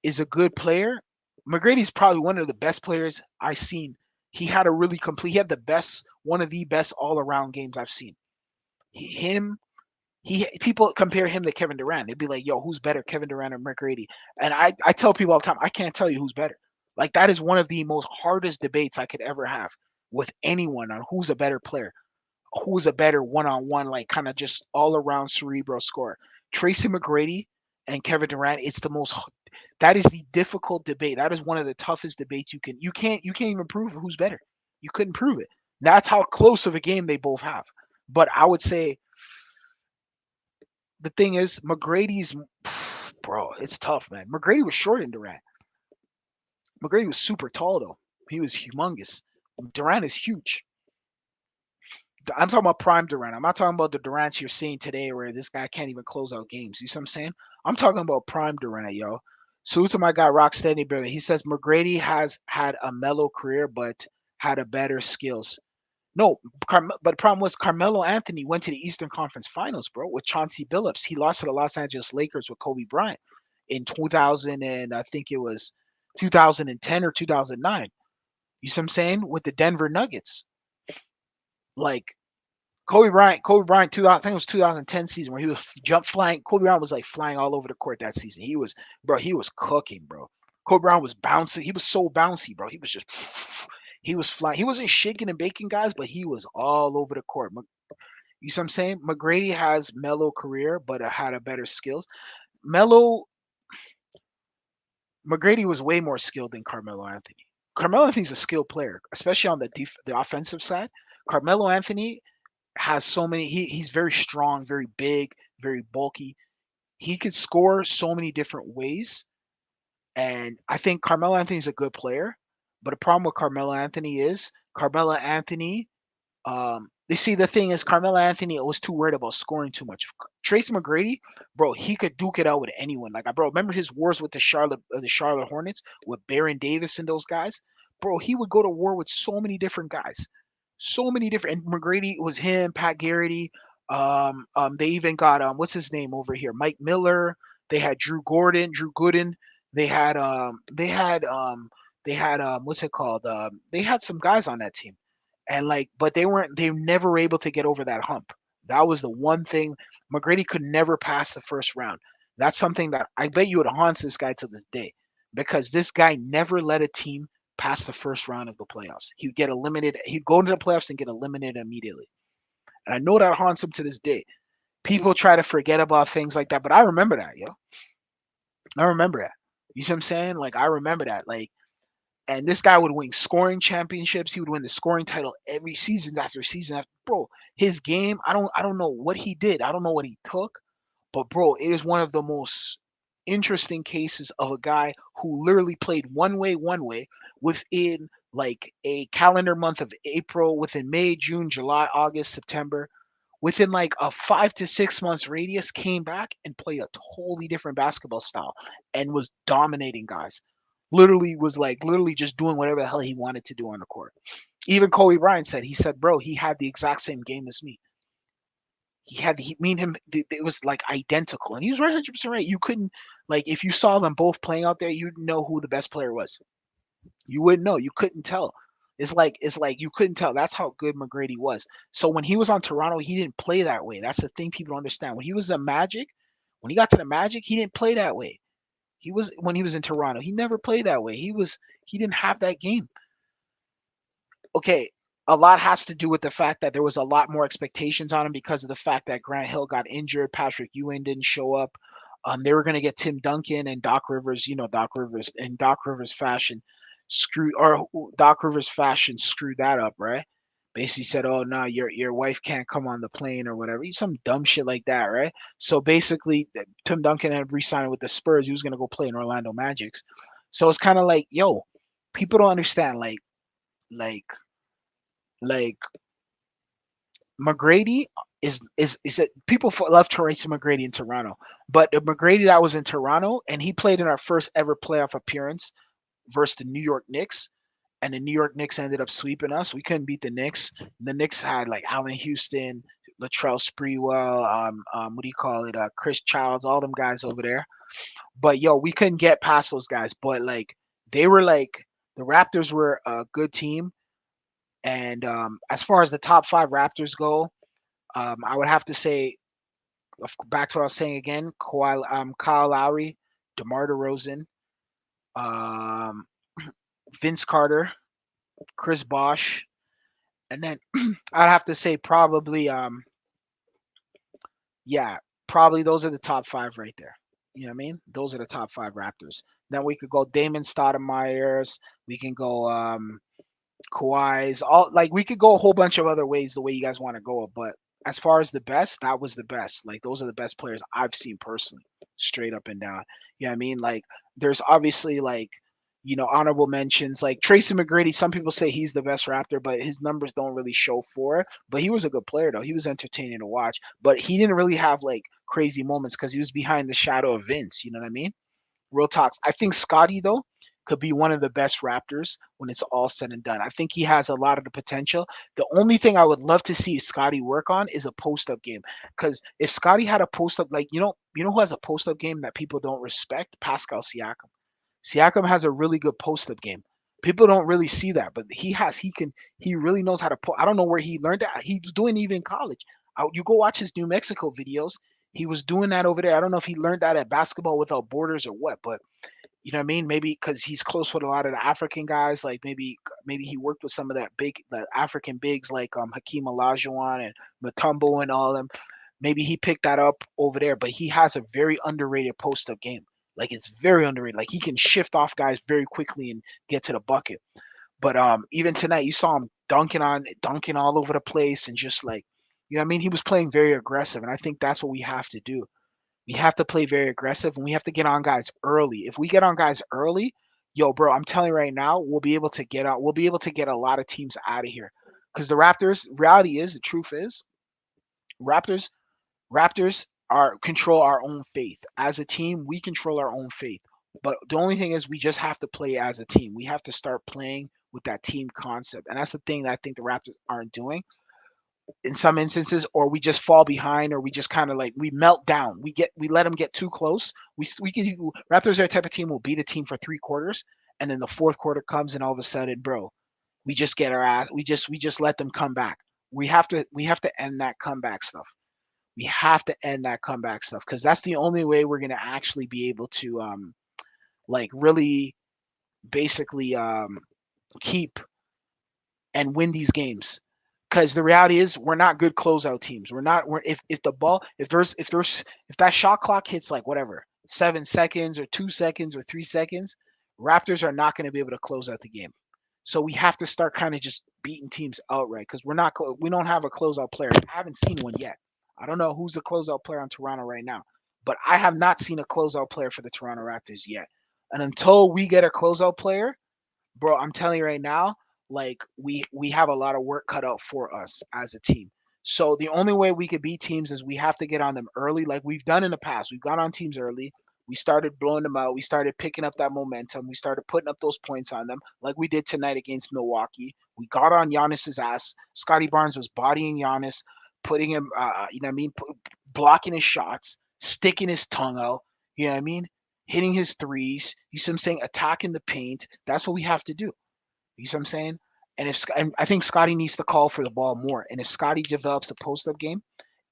is a good player. McGrady's probably one of the best players I've seen. He had a really complete. He had the best, one of the best all around games I've seen. Him he people compare him to Kevin Durant. They'd be like, "Yo, who's better, Kevin Durant or McGrady?" And I tell people all the time, I can't tell you who's better. Like that is one of the most hardest debates I could ever have with anyone on who's a better player, who's a better one-on-one, like kind of just all around cerebral scorer. Tracy McGrady and Kevin Durant. It's the most. That is the difficult debate. That is one of the toughest debates you can't even prove who's better. You couldn't prove it. That's how close of a game they both have. But I would say the thing is, McGrady's bro, it's tough, man. McGrady was short in Durant. McGrady was super tall though. He was humongous. Durant is huge. I'm talking about prime Durant. I'm not talking about the Durants you're seeing today where this guy can't even close out games. You see what I'm saying? I'm talking about prime Durant, yo. Salute to my guy Rocksteady Barry. He says McGrady has had a mellow career, but had a better skills. No, but the problem was Carmelo Anthony went to the Eastern Conference Finals, bro, with Chauncey Billups. He lost to the Los Angeles Lakers with Kobe Bryant in 2000 and I think it was 2010 or 2009. You see what I'm saying? With the Denver Nuggets. Like Kobe Bryant, I think it was 2010 season where he was jump flying. Kobe Bryant was like flying all over the court that season. He was cooking, bro. Kobe Bryant was bouncing. He was so bouncy, bro. He was just, he was flying. He wasn't shaking and baking guys, but he was all over the court. You see what I'm saying? McGrady has mellow career, but had a better skills. Mellow McGrady was way more skilled than Carmelo Anthony. Carmelo Anthony's a skilled player, especially on the offensive side. Carmelo Anthony has so many. He's very strong, very big, very bulky. He could score so many different ways, and I think Carmelo Anthony's a good player. But the problem with Carmelo Anthony. They see the thing is Carmelo Anthony was too worried about scoring too much. Tracy McGrady, bro, he could duke it out with anyone. Like, bro, remember his wars with the Charlotte Hornets with Baron Davis and those guys, bro. He would go to war with so many different guys, so many different. And McGrady was him, Pat Garrity. They even got what's his name over here, Mike Miller. They had Drew Gooden. They had what's it called? They had some guys on that team and like but they never were able to get over that hump. That was the one thing. McGrady could never pass the first round. That's something that I bet you it haunts this guy to this day because this guy never let a team pass the first round of the playoffs. He'd get eliminated. He'd go into the playoffs and get eliminated immediately. And I know that haunts him to this day. People try to forget about things like that, but I remember that, yo. I remember that. You see what I'm saying? Like I remember that. Like and this guy would win scoring championships. He would win the scoring title every season after season after. Bro, his game, I don't know what he did. I don't know what he took, But bro, it is one of the most interesting cases of a guy who literally played one way within like a calendar month of April, within May, June, July, August, September, within like a 5 to 6 months radius, came back and played a totally different basketball style and was dominating guys. Literally was like literally just doing whatever the hell he wanted to do on the court. Even Kobe Bryant said, he said, bro, he had the exact same game as me. Me and him, it was like identical. And he was 100% right. You couldn't, like, if you saw them both playing out there, you'd know who the best player was. You wouldn't know. You couldn't tell. It's like you couldn't tell. That's how good McGrady was. So when he was on Toronto, he didn't play that way. That's the thing people don't understand. When he got to the Magic, he didn't play that way. When he was in Toronto, he never played that way. He didn't have that game. Okay, a lot has to do with the fact that there was a lot more expectations on him because of the fact that Grant Hill got injured, Patrick Ewing didn't show up. They were going to get Tim Duncan and Doc Rivers. Doc Rivers in Doc Rivers fashion Doc Rivers fashion screwed that up, right? Basically said, "Oh no, your wife can't come on the plane or whatever." Some dumb shit like that, right? So basically, Tim Duncan had re-signed with the Spurs. He was going to go play in Orlando Magics. So it's kind of like, yo, people don't understand, like like McGrady is that people love Tracy McGrady in Toronto, but the McGrady that was in Toronto and he played in our first ever playoff appearance versus the New York Knicks, and the New York Knicks ended up sweeping us. We couldn't beat the Knicks. The Knicks had like Allen Houston, Latrell Sprewell, what do you call it, Chris Childs, all them guys over there. But yo, we couldn't get past those guys. But like they were like the Raptors were a good team. And as far as the top five Raptors go, I would have to say, back to what I was saying again, Kyle Lowry, DeMar DeRozan, um, Vince Carter, Chris Bosh, and then I'd have to say probably, yeah, probably those are the top five right there. You know what I mean? Those are the top five Raptors. Then we could go Damon Stoudemires. We can go Kawhi's, all like we could go a whole bunch of other ways the way you guys want to go, but as far as the best, that was the best. Like those are the best players I've seen personally, straight up and down. You know what I mean? Like there's obviously like, honorable mentions like Tracy McGrady. Some people say he's the best Raptor, but his numbers don't really show for it. But he was a good player though. He was entertaining to watch, but he didn't really have like crazy moments because he was behind the shadow of Vince. You know what I mean? Real talks. I think Scotty though could be one of the best Raptors when it's all said and done. I think he has a lot of the potential. The only thing I would love to see Scotty work on is a post up game. Because if Scotty had a post up, like who has a post up game that people don't respect? Pascal Siakam. Siakam has a really good post up game. People don't really see that, but he really knows how to put. I don't know where he learned that. He was doing it even in college. You go watch his New Mexico videos. He was doing that over there. I don't know if he learned that at Basketball Without Borders or what, but you know what I mean? Maybe because he's close with a lot of the African guys, like maybe he worked with some of the African bigs like Hakeem Olajuwon and Mutombo and all of them. Maybe he picked that up over there, but he has a very underrated post up game. Like it's very underrated. Like he can shift off guys very quickly and get to the bucket. But even tonight, you saw him dunking all over the place, and just like, you know what I mean? He was playing very aggressive, and I think that's what we have to do. We have to play very aggressive and we have to get on guys early. If we get on guys early, yo, bro, I'm telling you right now, we'll be able to get out. We'll be able to get a lot of teams out of here. Because the Raptors, reality is, the truth is, Raptors, Raptors are control our own fate. As a team, we control our own fate. But the only thing is, we just have to play as a team. We have to start playing with that team concept, and that's the thing that I think the Raptors aren't doing in some instances, or we just fall behind, or we just kind of like we melt down. We let them get too close. We can Raptors are the type of team will beat a team for 3 quarters, and then the fourth quarter comes, and all of a sudden, bro, we just get our ass. We just let them come back. We have to end that comeback stuff. We have to end that comeback stuff because that's the only way we're gonna actually be able to like really basically keep and win these games. Because the reality is, we're not good closeout teams. We're not. We're if the ball if that shot clock hits like whatever 7 seconds or 2 seconds or 3 seconds, Raptors are not going to be able to close out the game. So we have to start kind of just beating teams outright because we don't have a closeout player. I haven't seen one yet. I don't know who's the closeout player on Toronto right now. but I have not seen a closeout player for the Toronto Raptors yet. And until we get a closeout player, bro, I'm telling you right now, like we have a lot of work cut out for us as a team. So the only way we could beat teams is we have to get on them early, like we've done in the past. We've got on teams early. We started blowing them out. We started picking up that momentum. We started putting up those points on them, like we did tonight against Milwaukee. We got on Giannis's ass. Scotty Barnes was bodying Giannis, putting him, you know what I mean, blocking his shots, sticking his tongue out. You know what I mean? Hitting his threes. You see what I'm saying? Attacking the paint. That's what we have to do. You see what I'm saying? And I think Scotty needs to call for the ball more. And if Scotty develops a post up game,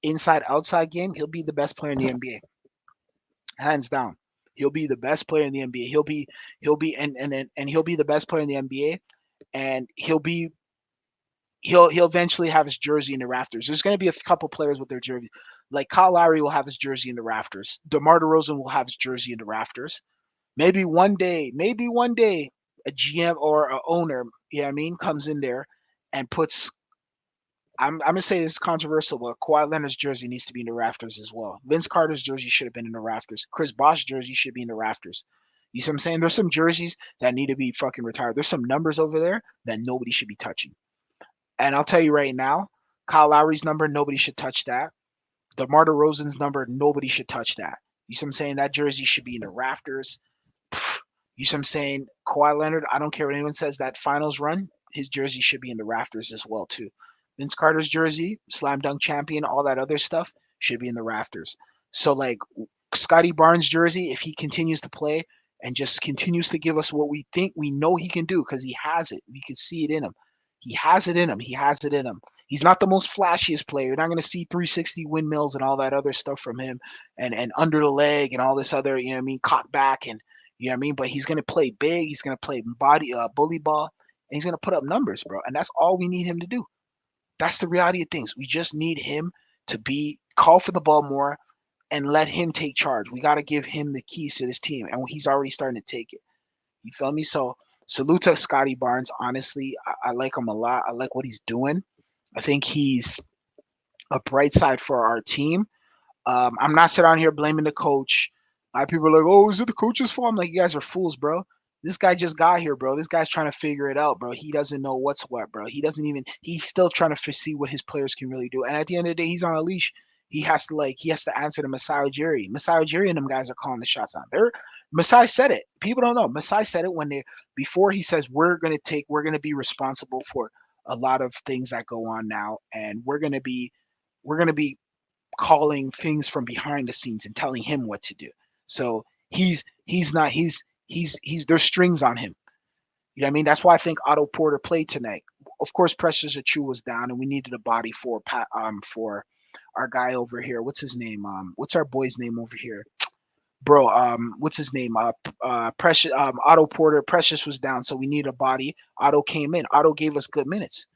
inside outside game, he'll be the best player in the NBA, hands down. He'll be the best player in the NBA. He'll be and he'll be the best player in the NBA, and he'll eventually have his jersey in the rafters. There's going to be a couple players with their jersey. Like Kyle Lowry will have his jersey in the rafters. DeMar DeRozan will have his jersey in the rafters. Maybe one day, a GM or a owner, you know what I mean, comes in there and puts. I'm gonna say this is controversial, but Kawhi Leonard's jersey needs to be in the rafters as well. Vince Carter's jersey should have been in the rafters. Chris Bosh's jersey should be in the rafters. You see what I'm saying? There's some jerseys that need to be fucking retired. There's some numbers over there that nobody should be touching. And I'll tell you right now, Kyle Lowry's number, nobody should touch that. DeMar DeRozan's number, nobody should touch that. You see what I'm saying? That jersey should be in the rafters. You see what I'm saying? Kawhi Leonard, I don't care what anyone says, that finals run, his jersey should be in the rafters as well, too. Vince Carter's jersey, slam dunk champion, all that other stuff should be in the rafters. So, like, Scotty Barnes' jersey, if he continues to play and just continues to give us what we think we know he can do, because he has it, we can see it in him. He has it in him. He has it in him. He's not the most flashiest player. You're not going to see 360 windmills and all that other stuff from him, and under the leg and all this other, you know what I mean, caught back and you know what I mean. But he's going to play big. He's going to play bully ball, and he's going to put up numbers, bro. And that's all we need him to do. That's the reality of things. We just need him to be call for the ball more and let him take charge. We got to give him the keys to this team, and he's already starting to take it. You feel me? So salute to Scotty Barnes. Honestly, I like him a lot. I like what he's doing. I think he's a bright side for our team. I'm not sitting on here blaming the coach. A lot of people are like, "Oh, is it the coach's fault?" I'm like, "You guys are fools, bro. This guy just got here, bro. This guy's trying to figure it out, bro. He doesn't know what's what, bro. He doesn't even. He's still trying to see what his players can really do. And at the end of the day, he's on a leash. He has to answer to Masai Ujiri. Masai Ujiri and them guys are calling the shots on. They're Masai said it. People don't know. Masai said it when they before he says we're gonna be responsible for a lot of things that go on now, and we're gonna be calling things from behind the scenes and telling him what to do. So he's not he's there's strings on him. You know what I mean? That's why I think Otto Porter played tonight. Of course, Precious Achiuwa was down, and we needed a body for our guy over here. What's his name? What's our boy's name over here? Bro, what's his name? Precious, Otto Porter. Precious was down, so we needed a body. Otto came in. Otto gave us good minutes.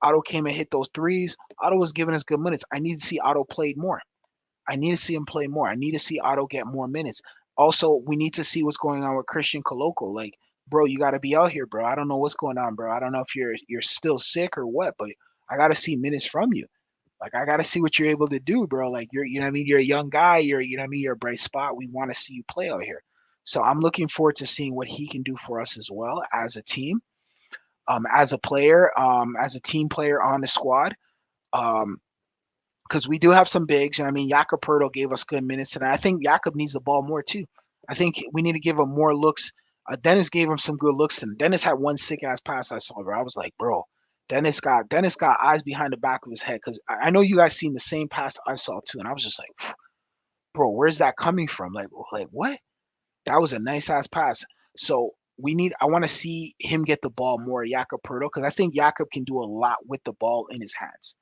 Otto came and hit those threes. Otto was giving us good minutes. I need to see Otto played more. I need to see him play more. I need to see Otto get more minutes. Also, we need to see what's going on with Christian Koloko. Like, bro, you got to be out here, bro. I don't know what's going on, bro. I don't know if you're still sick or what, but I got to see minutes from you. Like, I got to see what you're able to do, bro. Like, you know what I mean? You're a young guy. You know what I mean? You're a bright spot. We want to see you play out here. So I'm looking forward to seeing what he can do for us as well as a team, as a player, as a team player on the squad. Um, because we do have some bigs, and I mean Jakob Poeltl gave us good minutes tonight. I think Jakob needs the ball more too. I think we need to give him more looks. Dennis gave him some good looks, and Dennis had one sick ass pass I saw, bro. I was like, bro, Dennis got eyes behind the back of his head because I know you guys seen the same pass I saw too, and I was just like, bro, where's that coming from? Like what? That was a nice ass pass. So I want to see him get the ball more, Jakob Poeltl, because I think Jakob can do a lot with the ball in his hands.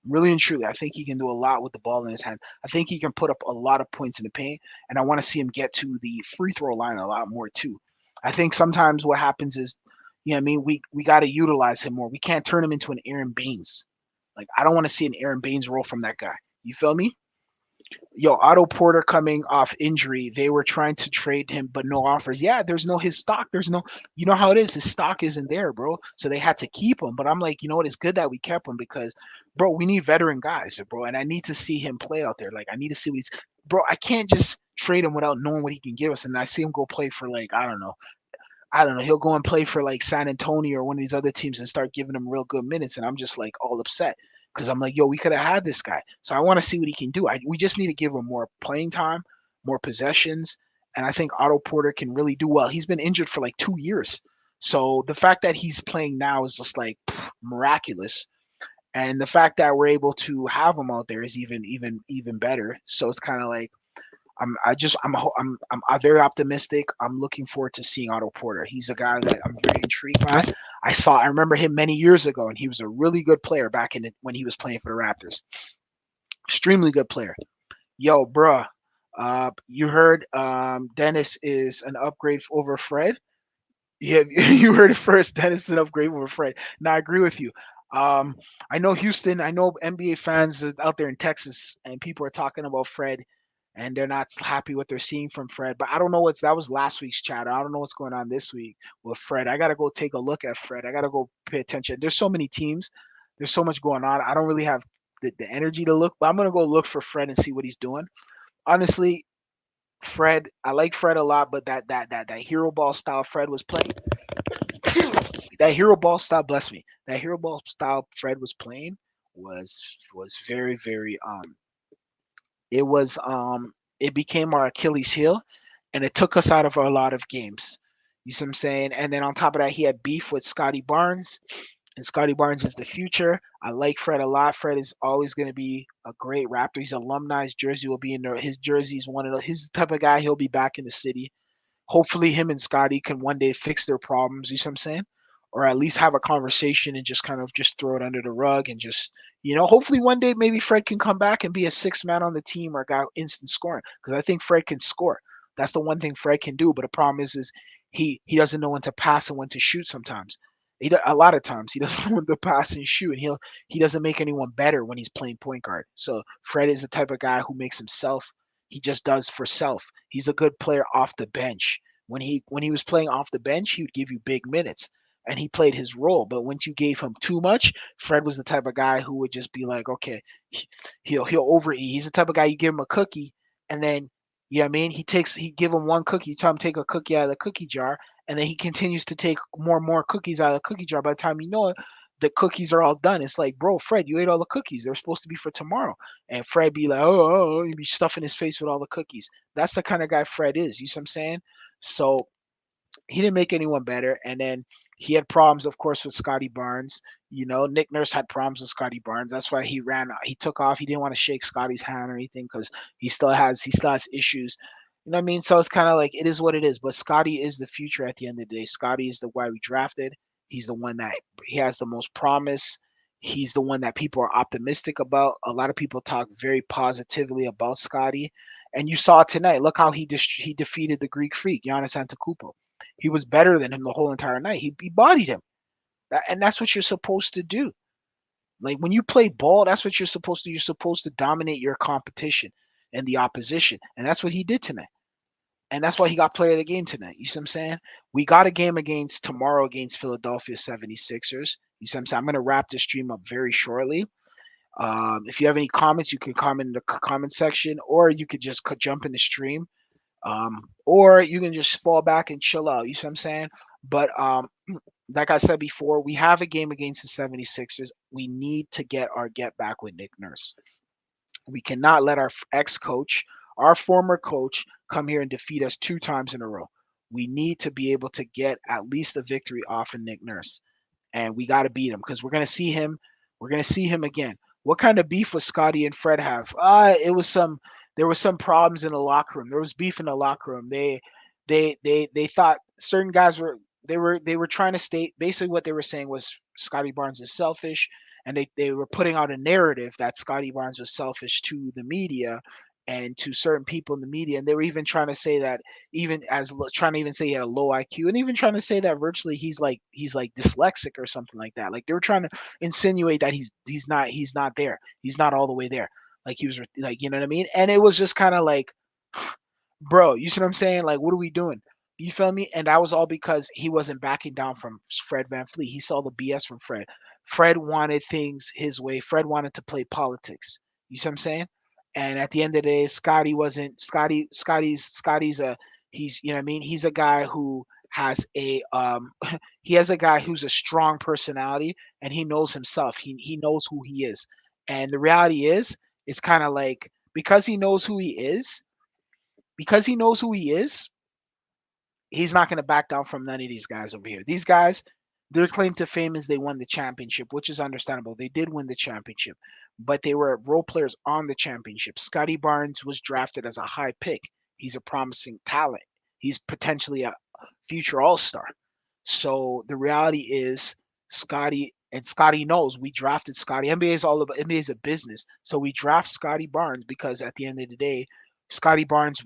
Really and truly, I think he can do a lot with the ball in his hand. I think he can put up a lot of points in the paint, and I want to see him get to the free throw line a lot more too. I think sometimes what happens is, you know what I mean, we got to utilize him more. We can't turn him into an Aaron Baines. Like, I don't want to see an Aaron Baines role from that guy. You feel me? Yo, Otto Porter coming off injury, they were trying to trade him, but no offers. Yeah, there's no his stock. There's no, you know how it is. His stock isn't there, bro. So they had to keep him. But I'm like, you know what? It's good that we kept him because, bro, we need veteran guys, bro. And I need to see him play out there. Like, I need to see what he's. bro, I can't just trade him without knowing what he can give us. And I see him go play for like I don't know. He'll go and play for like San Antonio or one of these other teams and start giving him real good minutes, and I'm just like all upset because I'm like, yo, we could have had this guy. So I want to see what he can do. We just need to give him more playing time, more possessions, and I think Otto Porter can really do well. He's been injured for like 2 years, so the fact that he's playing now is just like miraculous. And the fact that we're able to have him out there is even better. So it's kind of like I'm very optimistic. I'm looking forward to seeing Otto Porter. He's a guy that I'm very intrigued by. I remember him many years ago, and he was a really good player back when he was playing for the Raptors. Extremely good player. Yo, bruh, you heard Dennis is an upgrade over Fred. Yeah, you heard it first. Dennis is an upgrade over Fred. Now I agree with you. Um, I know Houston. I know NBA fans out there in Texas, and people are talking about Fred, and they're not happy what they're seeing from Fred. But I don't know that was last week's chat. I don't know what's going on this week with Fred. I gotta go take a look at Fred. I gotta go pay attention. There's so many teams. There's so much going on. I don't really have the energy to look, but I'm gonna go look for Fred and see what he's doing. Honestly, Fred, I like Fred a lot, but that hero ball style Fred was playing, that hero ball style, bless me, that hero ball style Fred was playing was very it was it became our Achilles heel, and it took us out of a lot of games. You see what I'm saying? And then on top of that, he had beef with Scotty Barnes, and Scotty Barnes is the future. I like Fred a lot. Fred is always going to be a great Raptor. He's alumni. His jersey will be in there. His jersey is one of the. He's the type of guy he'll be back in the city. Hopefully him and Scotty can one day fix their problems, you see what I'm saying? Or at least have a conversation and just kind of just throw it under the rug and just hopefully one day maybe Fred can come back and be a six man on the team or a guy instant scoring. Because I think Fred can score. That's the one thing Fred can do. But the problem is he doesn't know when to pass and when to shoot sometimes. A lot of times he doesn't know when to pass and shoot, and he doesn't make anyone better when he's playing point guard. So Fred is the type of guy who makes himself. He just does for self. He's a good player off the bench. When he was playing off the bench, he would give you big minutes and he played his role. But once you gave him too much, Fred was the type of guy who would just be like, okay, he'll overeat. He's the type of guy you give him a cookie and then you know what I mean? He give him one cookie, you tell him to take a cookie out of the cookie jar, and then he continues to take more and more cookies out of the cookie jar. By the time you know it, the cookies are all done. It's like, bro, Fred, you ate all the cookies. They're supposed to be for tomorrow. And Fred be like, oh, he'd be stuffing his face with all the cookies. That's the kind of guy Fred is. You see what I'm saying? So he didn't make anyone better. And then he had problems, of course, with Scotty Barnes. Nick Nurse had problems with Scotty Barnes. That's why he took off. He didn't want to shake Scotty's hand or anything because he still has issues. You know what I mean? So it's kind of like it is what it is. But Scotty is the future at the end of the day. Scotty is the guy we drafted. He's the one that he has the most promise. He's the one that people are optimistic about. A lot of people talk very positively about Scotty. And you saw tonight. Look how he defeated the Greek freak, Giannis Antetokounmpo. He was better than him the whole entire night. He bodied him, and that's what you're supposed to do. Like when you play ball, that's what you're supposed to do. You're supposed to dominate your competition and the opposition, and that's what he did tonight. And that's why he got player of the game tonight. You see what I'm saying? We got a game against tomorrow against Philadelphia 76ers. You see what I'm saying? I'm going to wrap this stream up very shortly. If you have any comments, you can comment in the comment section, or you could just jump in the stream. Or you can just fall back and chill out. You see what I'm saying? But like I said before, we have a game against the 76ers. We need to get our get back with Nick Nurse. We cannot let our ex coach, our former coach, come here and defeat us 2 times in a row. We need to be able to get at least a victory off of Nick Nurse. And we got to beat him because we're going to see him. We're going to see him again. What kind of beef was Scotty and Fred have? There was some problems in the locker room. There was beef in the locker room. They thought certain guys were trying to state basically what they were saying was Scotty Barnes is selfish, and they were putting out a narrative that Scotty Barnes was selfish to the media and to certain people in the media, and they were even trying to say that trying to even say he had a low IQ, and even trying to say that virtually he's like dyslexic or something like that. Like they were trying to insinuate that he's not there. He's not all the way there. Like he was like, you know what I mean? And it was just kind of like, bro, you see what I'm saying? Like, what are we doing? You feel me? And that was all because he wasn't backing down from Fred VanVleet. He saw the BS from Fred. Fred wanted things his way. Fred wanted to play politics. You see what I'm saying? And at the end of the day, Scotty wasn't Scotty's a he's you know what I mean he's a guy who has a he has a guy who's a strong personality and he knows himself. He knows who he is. And the reality is it's kind of like because he knows who he is, because he knows who he is, he's not going to back down from none of these guys over here. These guys, their claim to fame is they won the championship, which is understandable. They did win the championship, but they were role players on the championship. Scotty Barnes was drafted as a high pick. He's a promising talent. He's potentially a future All Star. So the reality is, Scotty knows we drafted Scotty. NBA is all about NBA is a business. So we draft Scotty Barnes because at the end of the day, Scotty Barnes,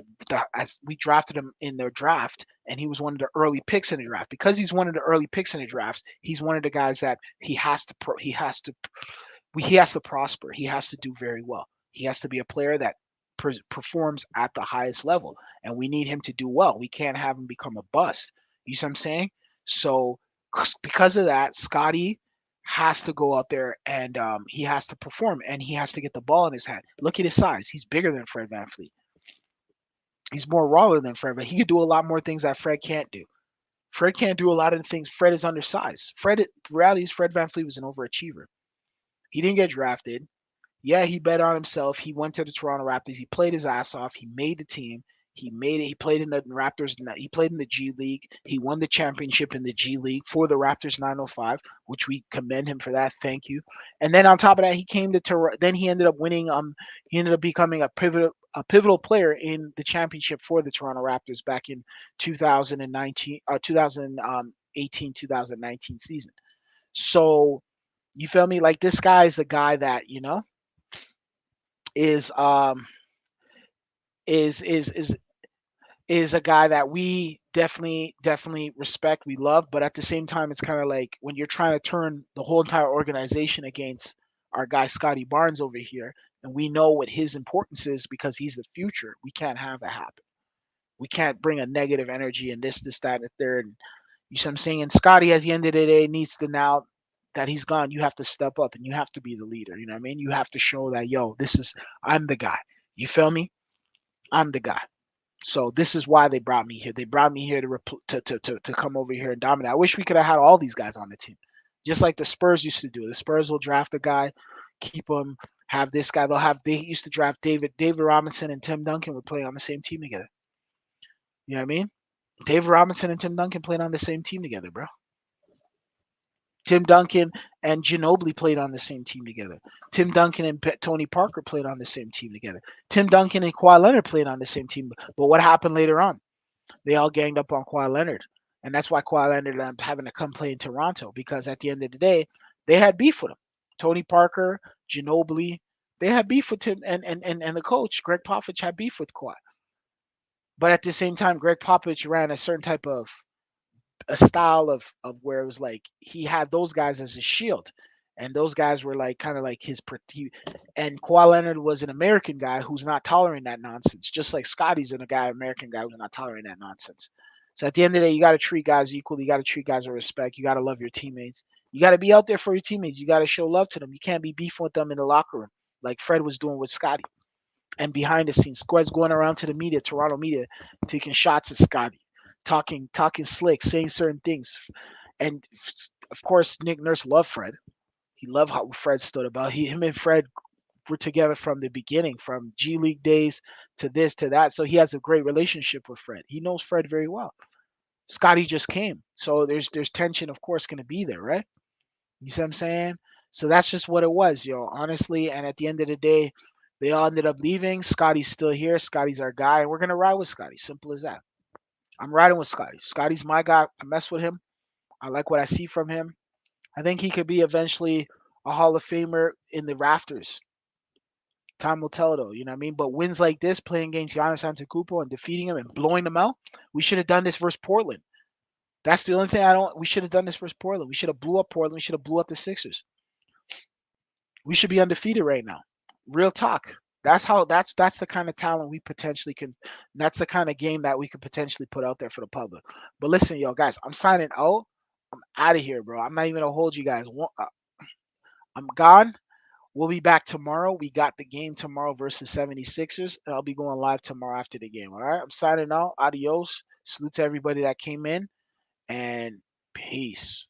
as we drafted him in their draft, and he was one of the early picks in the draft. Because he's one of the early picks in the drafts, he's one of the guys that he has to prosper. He has to do very well. He has to be a player that performs at the highest level, and we need him to do well. We can't have him become a bust. You see what I'm saying? So because of that, Scotty has to go out there and he has to perform and he has to get the ball in his hand. Look at his size. He's bigger than Fred VanVleet. He's more rawer than Fred, but he could do a lot more things that Fred can't do. Fred can't do a lot of the things. Fred is undersized. The reality is Fred VanVleet was an overachiever. He didn't get drafted. Yeah, he bet on himself. He went to the Toronto Raptors. He played his ass off. He made the team. He made it. He played in the Raptors. He played in the G League. He won the championship in the G League for the Raptors 905, which we commend him for that. Thank you. And then on top of that, he came to Toronto. Then he ended up winning. He ended up becoming a pivotal player in the championship for the Toronto Raptors back in 2019, 2018, 2019 season. So you feel me? Like this guy is a guy that is um is is a guy that we definitely respect, we love, but at the same time it's kind of like when you're trying to turn the whole entire organization against our guy Scotty Barnes over here, and we know what his importance is because he's the future. We can't have that happen. We can't bring a negative energy and this, that, and the third. And you see what I'm saying? And Scotty at the end of the day needs to now that he's gone, you have to step up and you have to be the leader. You know what I mean? You have to show that, yo, I'm the guy. You feel me? I'm the guy. So this is why they brought me here. They brought me here to come over here and dominate. I wish we could have had all these guys on the team, just like the Spurs used to do. The Spurs will draft a guy, keep him, have this guy. They used to draft David Robinson and Tim Duncan would play on the same team together. You know what I mean? David Robinson and Tim Duncan played on the same team together, bro. Tim Duncan and Ginobili played on the same team together. Tim Duncan and Tony Parker played on the same team together. Tim Duncan and Kawhi Leonard played on the same team. But what happened later on? They all ganged up on Kawhi Leonard. And that's why Kawhi Leonard ended up having to come play in Toronto because at the end of the day, they had beef with him. Tony Parker, Ginobili, they had beef with him. And the coach, Greg Popovich, had beef with Kawhi. But at the same time, Greg Popovich ran a certain type of a style of where it was like he had those guys as his shield, and those guys were like kind of like and Kawhi Leonard was an American guy who's not tolerating that nonsense, just like Scotty's American guy who's not tolerating that nonsense. So at the end of the day, you got to treat guys equally. You got to treat guys with respect. You got to love your teammates. You got to be out there for your teammates. You got to show love to them. You can't be beefing with them in the locker room like Fred was doing with Scotty. And behind the scenes, Square's going around to the media, Toronto media, taking shots at Scotty, talking slick, saying certain things. And of course, Nick Nurse loved Fred. He loved how Fred stood about. Him and Fred were together from the beginning, from G League days to this to that. So he has a great relationship with Fred. He knows Fred very well. Scotty just came, so there's tension, of course, going to be there, right? You see what I'm saying? So that's just what it was, yo. Honestly, and at the end of the day, they all ended up leaving. Scotty's still here. Scotty's our guy, and we're gonna ride with Scotty. Simple as that. I'm riding with Scotty. Scotty's my guy. I mess with him. I like what I see from him. I think he could be eventually a Hall of Famer in the rafters. Time will tell, though. You know what I mean? But wins like this, playing against Giannis Antetokounmpo and defeating him and blowing him out, we should have done this versus Portland. That's the only thing I don't. We should have done this versus Portland. We should have blew up Portland. We should have blew up the Sixers. We should be undefeated right now. Real talk. That's the kind of talent we potentially can. That's the kind of game that we could potentially put out there for the public. But listen, yo, guys, I'm signing out. I'm out of here, bro. I'm not even gonna hold you guys. I'm gone. We'll be back tomorrow. We got the game tomorrow versus 76ers. And I'll be going live tomorrow after the game. All right. I'm signing out. Adios. Salute to everybody that came in and peace.